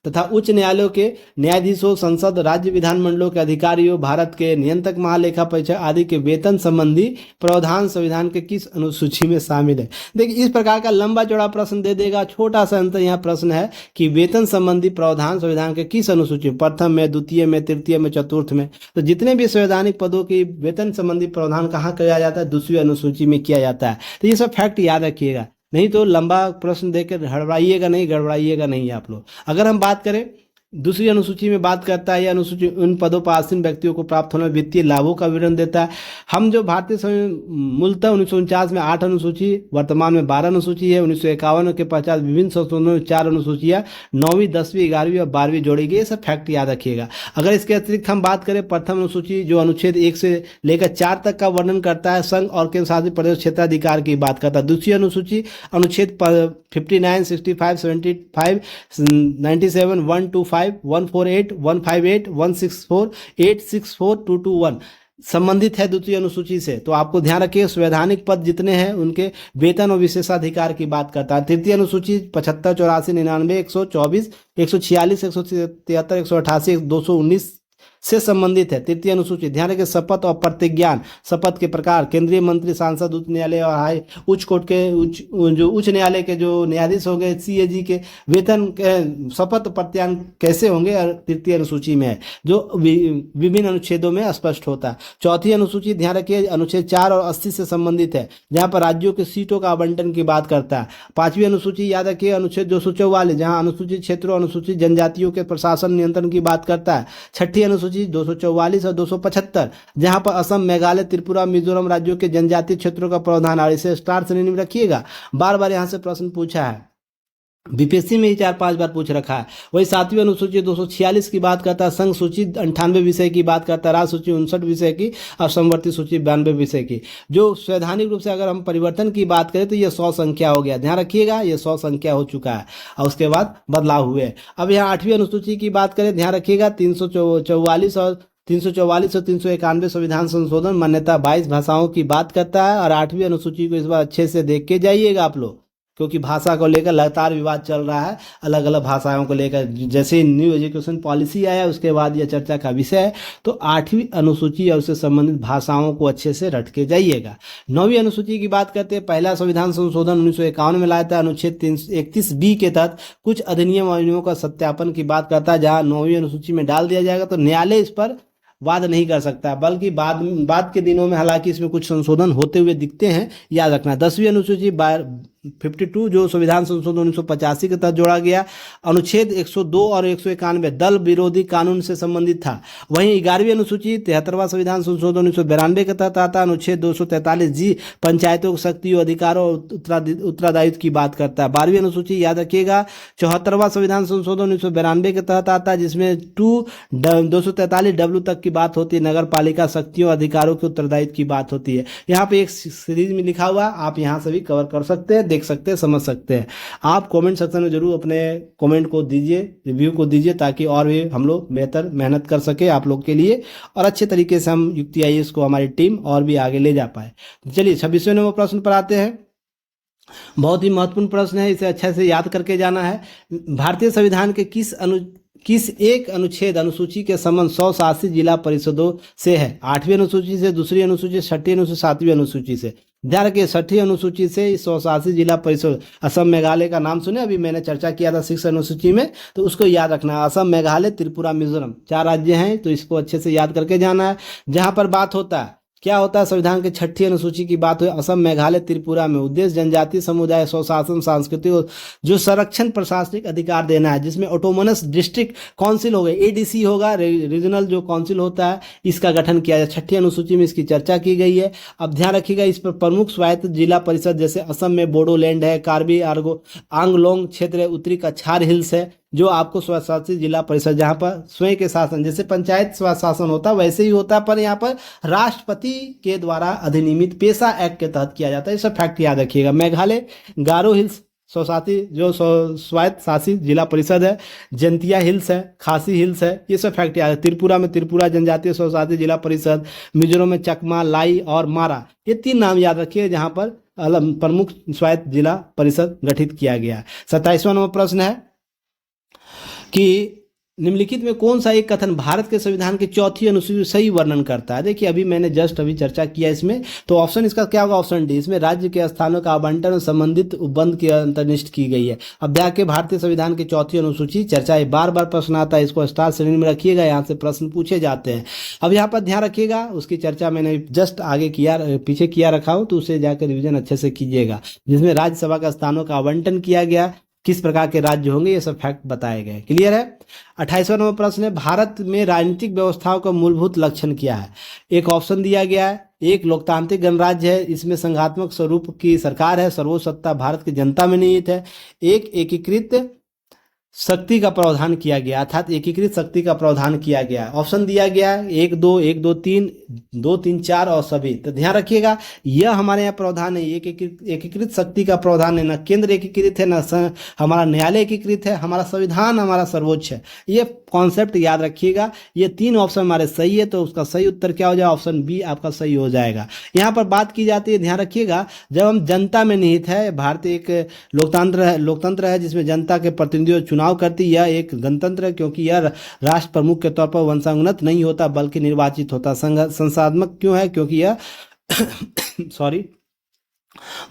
तथा उच्च न्यायालयों के न्यायाधीशों, संसद, राज्य विधानमंडलों के अधिकारियों, भारत के नियंत्रक, महालेखा परीक्षक आदि के वेतन संबंधी प्रावधान संविधान के किस अनुसूची में शामिल है? देखिए, इस प्रकार का लंबा चौड़ा प्रश्न दे देगा। छोटा सा अंतर यहाँ प्रश्न है कि वेतन संबंधी प्रावधान संविधान के किस अनुसूची में, प्रथम में, द्वितीय में, तृतीय में, चतुर्थ में। तो जितने भी संवैधानिक पदों की वेतन संबंधी प्रावधान कहाँ किया जाता है? 2वीं अनुसूची में किया जाता है। तो ये सब फैक्ट याद रखिएगा। नहीं तो लंबा प्रश्न देकर हड़बड़ाइएगा नहीं, गड़बड़ाइएगा नहीं आप लोग। अगर हम बात करें दूसरी अनुसूची में, बात करता है यह अनुसूची उन पदों पर आसीन व्यक्तियों को प्राप्त होने वाले वित्तीय लाभों का विवरण देता है। हम जो भारतीय मूलतः 1949 में 8 अनुसूची, वर्तमान में 12 अनुसूची है। 1951 के पश्चात विभिन्न संशोधनों में 4 अनुसूचियां 9वीं 10वीं 11वीं और 12वीं जोड़ी गई। ये सब फैक्ट याद रखिएगा। अगर इसके अतिरिक्त हम बात करें प्रथम अनुसूची जो अनुच्छेद 1 से लेकर 4 तक का वर्णन करता है, संघ और केंद्र शासित प्रदेश क्षेत्राधिकार की बात करता है। दूसरी अनुसूची अनुच्छेद 59, 65, 75, 97, 125, 148, 158, 164, 864, 221 संबंधित है दूसरी अनुसूची से। तो आपको ध्यान रखिए संवैधानिक पद जितने हैं उनके वेतन और विशेषाधिकार की बात करता है। तृतीय अनुसूची 75, 84, 99, 124, 146, 173, 188, 219 से संबंधित है। तृतीय अनुसूची ध्यान रखिए शपथ और प्रतिज्ञान, शपथ के प्रकार, केंद्रीय मंत्री, सांसद, उच्च न्यायालय और हाई उच्च कोर्ट के उच्च न्यायालय के जो न्यायाधीश हो गए, सीएजी के वेतन शपथ प्रत्यान कैसे होंगे, तृतीय अनुसूची में है जो विभिन्न अनुच्छेदों में स्पष्ट होता है। चौथी अनुसूची ध्यान रखिए अनुच्छेद 4 और 80 से संबंधित है, जहां पर राज्यों के सीटों का आवंटन की बात करता है। पांचवी अनुसूची याद रखिए अनुच्छेद 244, जहां अनुसूचित क्षेत्रों, अनुसूचित जनजातियों के प्रशासन नियंत्रण की बात करता है। छठी अनुसूची 244 और 275, जहां पर असम, मेघालय, त्रिपुरा, मिजोरम राज्यों के जनजातीय क्षेत्रों का प्रावधान, और इसे स्टार श्रेणी में रखिएगा। बार बार यहां से प्रश्न पूछा है, बीपीएससी में ही 4-5 बार पूछ रखा है। वही सातवीं अनुसूची 246 की बात करता है, संघ सूची 98 विषय की बात करता है, राज्य सूची 59 विषय की और समवर्ती सूची 92 विषय की। जो संवैधानिक रूप से अगर हम परिवर्तन की बात करें तो ये 100 संख्या हो गया। ध्यान रखिएगा ये 100 संख्या हो चुका है और उसके बाद बदलाव हुए। अब यहाँ 8वीं अनुसूची की बात करें, ध्यान रखिएगा 344 और 391 संविधान संशोधन मान्यता 22 भाषाओं की बात करता है। और 8वीं अनुसूची को इस बार अच्छे से देख के जाइएगा आप लोग, क्योंकि भाषा को लेकर लगातार विवाद चल रहा है, अलग अलग भाषाओं को लेकर। जैसे न्यू एजुकेशन पॉलिसी आया उसके बाद यह चर्चा का विषय है। तो 8वीं अनुसूची और उससे संबंधित भाषाओं को अच्छे से रट के जाइएगा। 9वीं अनुसूची की बात करते हैं, पहला संविधान संशोधन 1951 में लाया था। अनुच्छेद 31B के तहत कुछ अधिनियम अधिनियमों का सत्यापन की बात करता है, जहाँ 9वीं अनुसूची में डाल दिया जाएगा तो न्यायालय इस पर वाद नहीं कर सकता, बल्कि बाद के दिनों में हालांकि इसमें कुछ संशोधन होते हुए दिखते हैं, याद रखना। 10वीं अनुसूची 52 जो संविधान संशोधन 1985 के तहत जोड़ा गया, अनुच्छेद 102 और 191 दल विरोधी कानून से संबंधित था। वहीं 11वीं अनुसूची 73वां संविधान संशोधन 1992 के तहत आता, अनुच्छेद 243G पंचायतों के शक्ति, अधिकारों और उत्तरदायित्व की बात करता है। 12वीं अनुसूची याद रखिएगा 74वां संविधान संशोधन 1992 के तहत आता है, जिसमें 243W तक की बात होती है, नगर पालिका शक्तियों अधिकारों के उत्तरदायित्व की बात होती है। यहाँ पे एक सीरीज में लिखा हुआ, आप यहाँ से भी कवर कर सकते हैं, देख सकते हैं, समझ सकते हैं। आप कमेंट सेक्शन में जरूर अपने कमेंट को दीजिए, रिव्यू को दीजिए, ताकि और भी हम लोग बेहतर मेहनत कर सके आप लोग के लिए और अच्छे तरीके से हम युक्ति आईएएस को हमारी टीम और भी आगे ले जा पाए। चलिए 26वें नंबर प्रश्न पर आते हैं। बहुत ही महत्वपूर्ण प्रश्न है, इसे अच्छे से याद करके जाना है। भारतीय संविधान के किस एक अनुच्छेद अनुसूची के संबंध 100 शासित जिला परिषदों से है? 8वीं अनुसूची से, दूसरी अनुसूची, 6ठी अनुसूची, 7वीं अनुसूची से। ध्यान रखिए 6ठी अनुसूची से 100 शासित जिला परिषद, असम, मेघालय का नाम सुने, अभी मैंने चर्चा किया था 6 अनुसूची में, तो उसको याद रखना है। असम, मेघालय, त्रिपुरा, मिजोरम 4 राज्य हैं, तो इसको अच्छे से याद करके जाना है। जहां पर बात होता है क्या होता है, संविधान के 6ठी अनुसूची की बात हुई, असम, मेघालय, त्रिपुरा में उद्देश्य जनजातीय समुदाय, स्वशासन, सांस्कृतिक जो संरक्षण प्रशासनिक अधिकार देना है, जिसमें ऑटोनोमस डिस्ट्रिक्ट काउंसिल हो गए, एडीसी होगा, रीजनल जो काउंसिल होता है, इसका गठन किया जाए। 6ठी अनुसूची में इसकी चर्चा की गई है। अब ध्यान रखिएगा इस पर प्रमुख स्वायत्त जिला परिषद, जैसे असम में बोडोलैंड है, कार्बी आंगलोंग क्षेत्र है, उत्तरी कछार हिल्स है, जो आपको स्वशासित जिला परिषद, जहां पर स्वयं के शासन, जैसे पंचायत स्वशासन होता है वैसे ही होता है, पर यहाँ पर राष्ट्रपति के द्वारा अधिनियमित पेशा एक्ट के तहत किया जाता है। ये सब फैक्ट याद रखिएगा। मेघालय गारो हिल्स स्वशासित जो स्वायत्त शासित जिला परिषद है, जंतिया हिल्स है, खासी हिल्स है, ये सब फैक्ट याद है। त्रिपुरा में त्रिपुरा जनजातीय स्वशासित जिला परिषद, मिजोरम में चकमा, लाई और मारा, ये 3 नाम याद रखिए जहां पर प्रमुख स्वायत्त जिला परिषद गठित किया गया है। 27वां नंबर प्रश्न है कि निम्नलिखित में कौन सा एक कथन भारत के संविधान की चौथी अनुसूची सही वर्णन करता है? देखिए अभी मैंने जस्ट अभी चर्चा किया इसमें, तो ऑप्शन इसका क्या होगा? ऑप्शन डी, इसमें राज्य के स्थानों का आवंटन और संबंधित उपबंध की अंतर्निष्ठ की गई है। अब देखिए भारतीय संविधान की चौथी अनुसूची चर्चा है, बार बार प्रश्न आता है, इसको स्टार श्रेणी में रखिएगा, यहाँ से प्रश्न पूछे जाते हैं। अब यहाँ पर ध्यान रखिएगा, उसकी चर्चा मैंने जस्ट आगे किया, पीछे किया रखा हूँ, तो उसे जाकर रिविजन अच्छे से कीजिएगा, जिसमें राज्यसभा का स्थानों का आवंटन किया गया, किस प्रकार के राज्य होंगे, ये सब फैक्ट बताए गए। क्लियर है? 28वां नंबर प्रश्न है, भारत में राजनीतिक व्यवस्थाओं का मूलभूत लक्षण क्या है? एक ऑप्शन दिया गया है, एक लोकतांत्रिक गणराज्य है, इसमें संघात्मक स्वरूप की सरकार है, सर्वोच्च सत्ता भारत की जनता में निहित है, एक एकीकृत शक्ति का प्रावधान किया गया, अर्थात एकीकृत शक्ति का प्रावधान किया गया। ऑप्शन दिया गया है 1 2 1 2 3 2 3 4 और सभी। तो ध्यान रखिएगा, यह हमारे यहाँ प्रावधान है, एकीकृत शक्ति का प्रावधान है, ना केंद्र एकीकृत है, ना हमारा न्यायालय एकीकृत है, हमारा संविधान हमारा सर्वोच्च है। ये कॉन्सेप्ट याद रखिएगा। ये 3 ऑप्शन हमारे सही है, तो उसका सही उत्तर क्या हो जाएगा? ऑप्शन बी आपका सही हो जाएगा। यहाँ पर बात की जाती है, ध्यान रखिएगा, जब हम जनता में निहित है, भारतीय एक लोकतंत्र है जिसमें जनता के प्रतिनिधियों चुनाव करती, यह एक गणतंत्र है, क्योंकि यह राष्ट्र प्रमुख के तौर पर वंशानुगत नहीं होता बल्कि निर्वाचित होता। संसाधनात्मक क्यों है? क्योंकि यह सॉरी,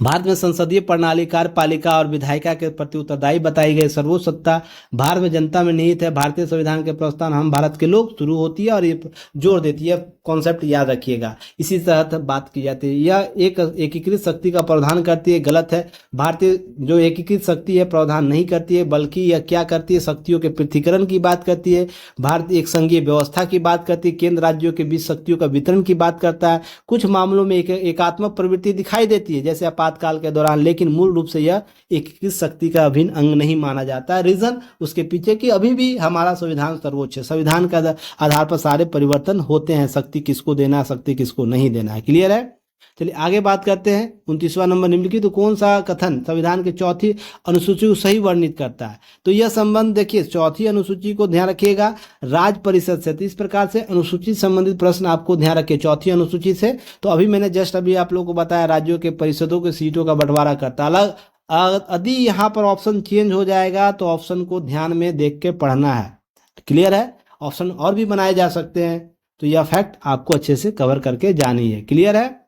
भारत में संसदीय प्रणाली कार्यपालिका और विधायिका के प्रति उत्तरदायी बताई गई। सर्वोच्च सत्ता भारत में जनता में निहित है। भारतीय संविधान के प्रस्तावना हम भारत के लोग शुरू होती है और ये जोर देती है। कॉन्सेप्ट याद रखिएगा। इसी तरह बात की जाती है, यह एक एकीकृत शक्ति का प्रावधान करती है, गलत है। भारतीय जो एकीकृत शक्ति है प्रावधान नहीं करती है, बल्कि यह क्या करती है? शक्तियों के पृथकीकरण की बात करती है। भारत एक संघीय व्यवस्था की बात करती है, केंद्र राज्यों के बीच शक्तियों का वितरण की बात करता है। कुछ मामलों में एकात्मक प्रवृत्ति दिखाई देती है, जैसे आपातकाल के दौरान, लेकिन मूल रूप से यह एकीकृत शक्ति का अभिन्न अंग नहीं माना जाता है। रीजन उसके पीछे कि अभी भी हमारा संविधान सर्वोच्च है। संविधान के आधार पर सारे परिवर्तन होते हैं, शक्ति किसको देना है, शक्ति किसको नहीं देना है। क्लियर है? चलिए आगे बात करते हैं। 29वां नंबर, निम्नलिखित तो कौन सा कथन संविधान की चौथी अनुसूची को सही वर्णित करता है? तो यह संबंध देखिए, चौथी अनुसूची को ध्यान रखिएगा राज्य परिषद से। तो इस प्रकार से अनुसूची संबंधित प्रश्न आपको ध्यान रखिए चौथी अनुसूची से। तो अभी मैंने जस्ट अभी आप लोगों को बताया राज्यों के परिषदों के सीटों का बंटवारा करता अलग। यदि यहाँ पर ऑप्शन चेंज हो जाएगा तो ऑप्शन को ध्यान में देख के पढ़ना है। क्लियर है? ऑप्शन और भी बनाए जा सकते हैं, तो यह फैक्ट आपको अच्छे से कवर करके जानी है। क्लियर है?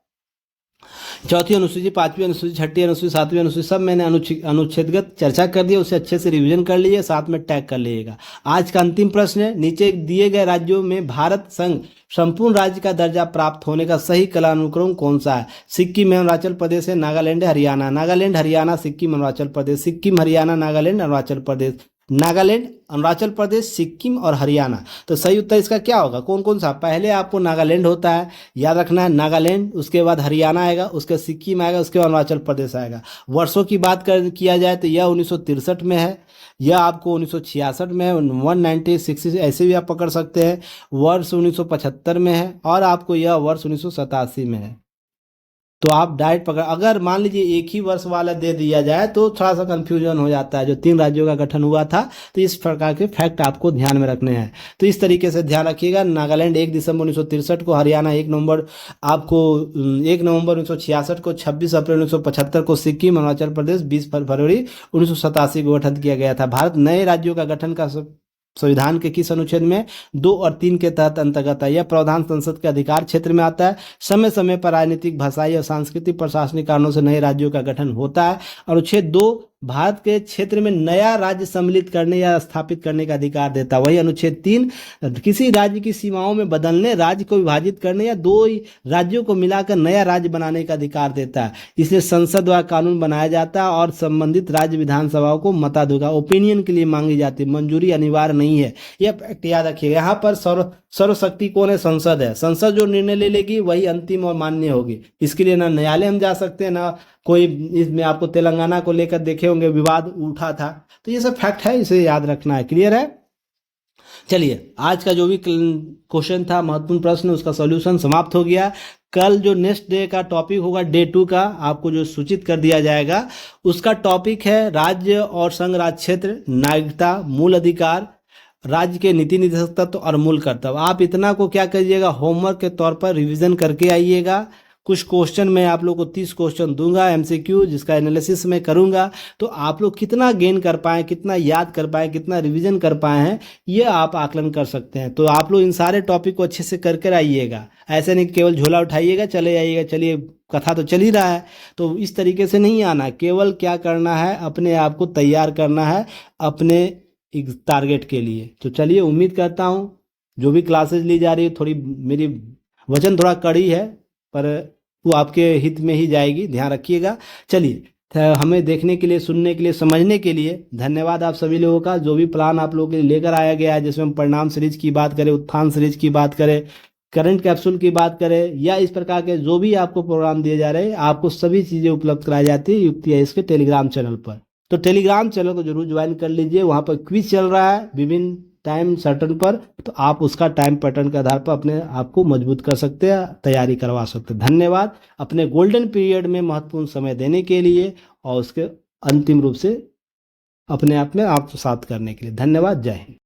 चौथी अनुसूची, पांचवी अनुसूची, छठी अनुसूची, सातवीं अनुसूची, सब मैंने अनुच्छेदगत चर्चा कर दिया, उसे अच्छे से रिवीजन कर लीजिए, साथ में टैग कर लीजिएगा। आज का अंतिम प्रश्न है, नीचे दिए गए राज्यों में भारत संघ संपूर्ण राज्य का दर्जा प्राप्त होने का सही कालानुक्रम कौन सा है? सिक्किम है, अरुणाचल प्रदेश है, नागालैंड है, हरियाणा। नागालैंड, हरियाणा, सिक्किम, अरुणाचल प्रदेश। सिक्किम, हरियाणा, नागालैंड, अरुणाचल प्रदेश। नागालैंड, अरुणाचल प्रदेश, सिक्किम और हरियाणा। तो सही उत्तर इसका क्या होगा? कौन कौन सा? पहले आपको नागालैंड होता है, याद रखना है, नागालैंड, उसके बाद हरियाणा आएगा, उसके सिक्किम आएगा, उसके बाद अरुणाचल प्रदेश आएगा। वर्षों की बात किया जाए तो यह 1963 में है, यह आपको 1966 में है, 1960 ऐसे भी आप पकड़ सकते हैं। वर्ष 1975 में है और आपको यह वर्ष 1987 में है। तो आप डायरेक्ट पकड़, अगर मान लीजिए एक ही वर्ष वाला दे दिया जाए तो थोड़ा सा कंफ्यूजन हो जाता है, जो 3 राज्यों का गठन हुआ था। तो इस प्रकार के फैक्ट आपको ध्यान में रखने हैं। तो इस तरीके से ध्यान रखिएगा, नागालैंड 1 दिसंबर 1963 को, हरियाणा 1 नवंबर आपको 1 नवंबर 1966 को, 26 अप्रैल 1975 को सिक्किम, अरुणाचल प्रदेश 20 फरवरी 1987 को गठन किया गया था। भारत नए राज्यों का गठन का संविधान के किस अनुच्छेद में? 2 और 3 के तहत अंतर्गत है। यह प्रावधान संसद के अधिकार क्षेत्र में आता है। समय समय पर राजनीतिक, भाषाई और सांस्कृतिक प्रशासनिक कारणों से नए राज्यों का गठन होता है। अनुच्छेद 2 भारत के क्षेत्र में नया राज्य सम्मिलित करने या स्थापित करने का अधिकार देता है। वही अनुच्छेद 3 किसी राज्य की सीमाओं में बदलने, राज्य को विभाजित करने या 2 राज्यों को मिलाकर नया राज्य बनाने का अधिकार देता है। इसलिए संसद द्वारा कानून बनाया जाता है और संबंधित राज्य विधानसभाओं को मताधिकार ओपिनियन के लिए मांगी जाती है, मंजूरी अनिवार्य नहीं है। यह फैक्ट याद रखिएगा। यहाँ पर सर्वशक्ति कौन है? संसद है। संसद जो निर्णय ले लेगी वही अंतिम और मान्य होगी। इसके लिए ना न्यायालय हम जा सकते हैं, ना कोई, इसमें आपको तेलंगाना को लेकर देखे होंगे विवाद उठा था। तो ये सब फैक्ट है, इसे याद रखना है। क्लियर है? चलिए आज का जो भी क्वेश्चन था, महत्वपूर्ण प्रश्न, उसका सॉल्यूशन समाप्त हो गया। कल जो नेक्स्ट डे का टॉपिक होगा, डे 2 का, आपको जो सूचित कर दिया जाएगा, उसका टॉपिक है राज्य और संघ राज क्षेत्र, नागरिकता, मूल अधिकार, राज्य के नीति निर्देशक तत्व और मूल कर्तव्य। आप इतना को क्या करिएगा, होमवर्क के तौर पर रिवीजन करके आइएगा। कुछ क्वेश्चन मैं आप लोग को 30 क्वेश्चन दूंगा एमसीक्यू, जिसका एनालिसिस मैं करूंगा। तो आप लोग कितना गेन कर पाए, कितना याद कर पाए, कितना रिवीजन कर पाए हैं, ये आप आकलन कर सकते हैं। तो आप लोग इन सारे टॉपिक को अच्छे से कर आइएगा। ऐसे नहीं केवल झोला उठाइएगा चले जाइएगा, चलिए कथा तो चल ही रहा है। तो इस तरीके से नहीं आना, केवल क्या करना है, अपने आप को तैयार करना है अपने एक टारगेट के लिए। तो चलिए, उम्मीद करता हूँ जो भी क्लासेस ली जा रही है, थोड़ी मेरी वचन थोड़ा कड़ी है पर वो आपके हित में ही जाएगी, ध्यान रखिएगा। चलिए, हमें देखने के लिए, सुनने के लिए, समझने के लिए धन्यवाद आप सभी लोगों का। जो भी प्लान आप लोगों के लिए लेकर आया गया है, जिसमें हम परिणाम सीरीज की बात करें, उत्थान सीरीज की बात करें, करंट कैप्सूल की बात करें, या इस प्रकार के जो भी आपको प्रोग्राम दिए जा रहे हैं, आपको सभी चीज़ें उपलब्ध कराई जाती है युक्ति है इसके टेलीग्राम चैनल पर। तो टेलीग्राम चैनल को जरूर ज्वाइन कर लीजिए, वहाँ पर क्विज चल रहा है विभिन्न टाइम सर्टन पर। तो आप उसका टाइम पैटर्न के आधार पर अपने आप को मजबूत कर सकते हैं, तैयारी करवा सकते हैं। धन्यवाद अपने गोल्डन पीरियड में महत्वपूर्ण समय देने के लिए और उसके अंतिम रूप से अपने आप में आप साथ करने के लिए। धन्यवाद, जय हिंद।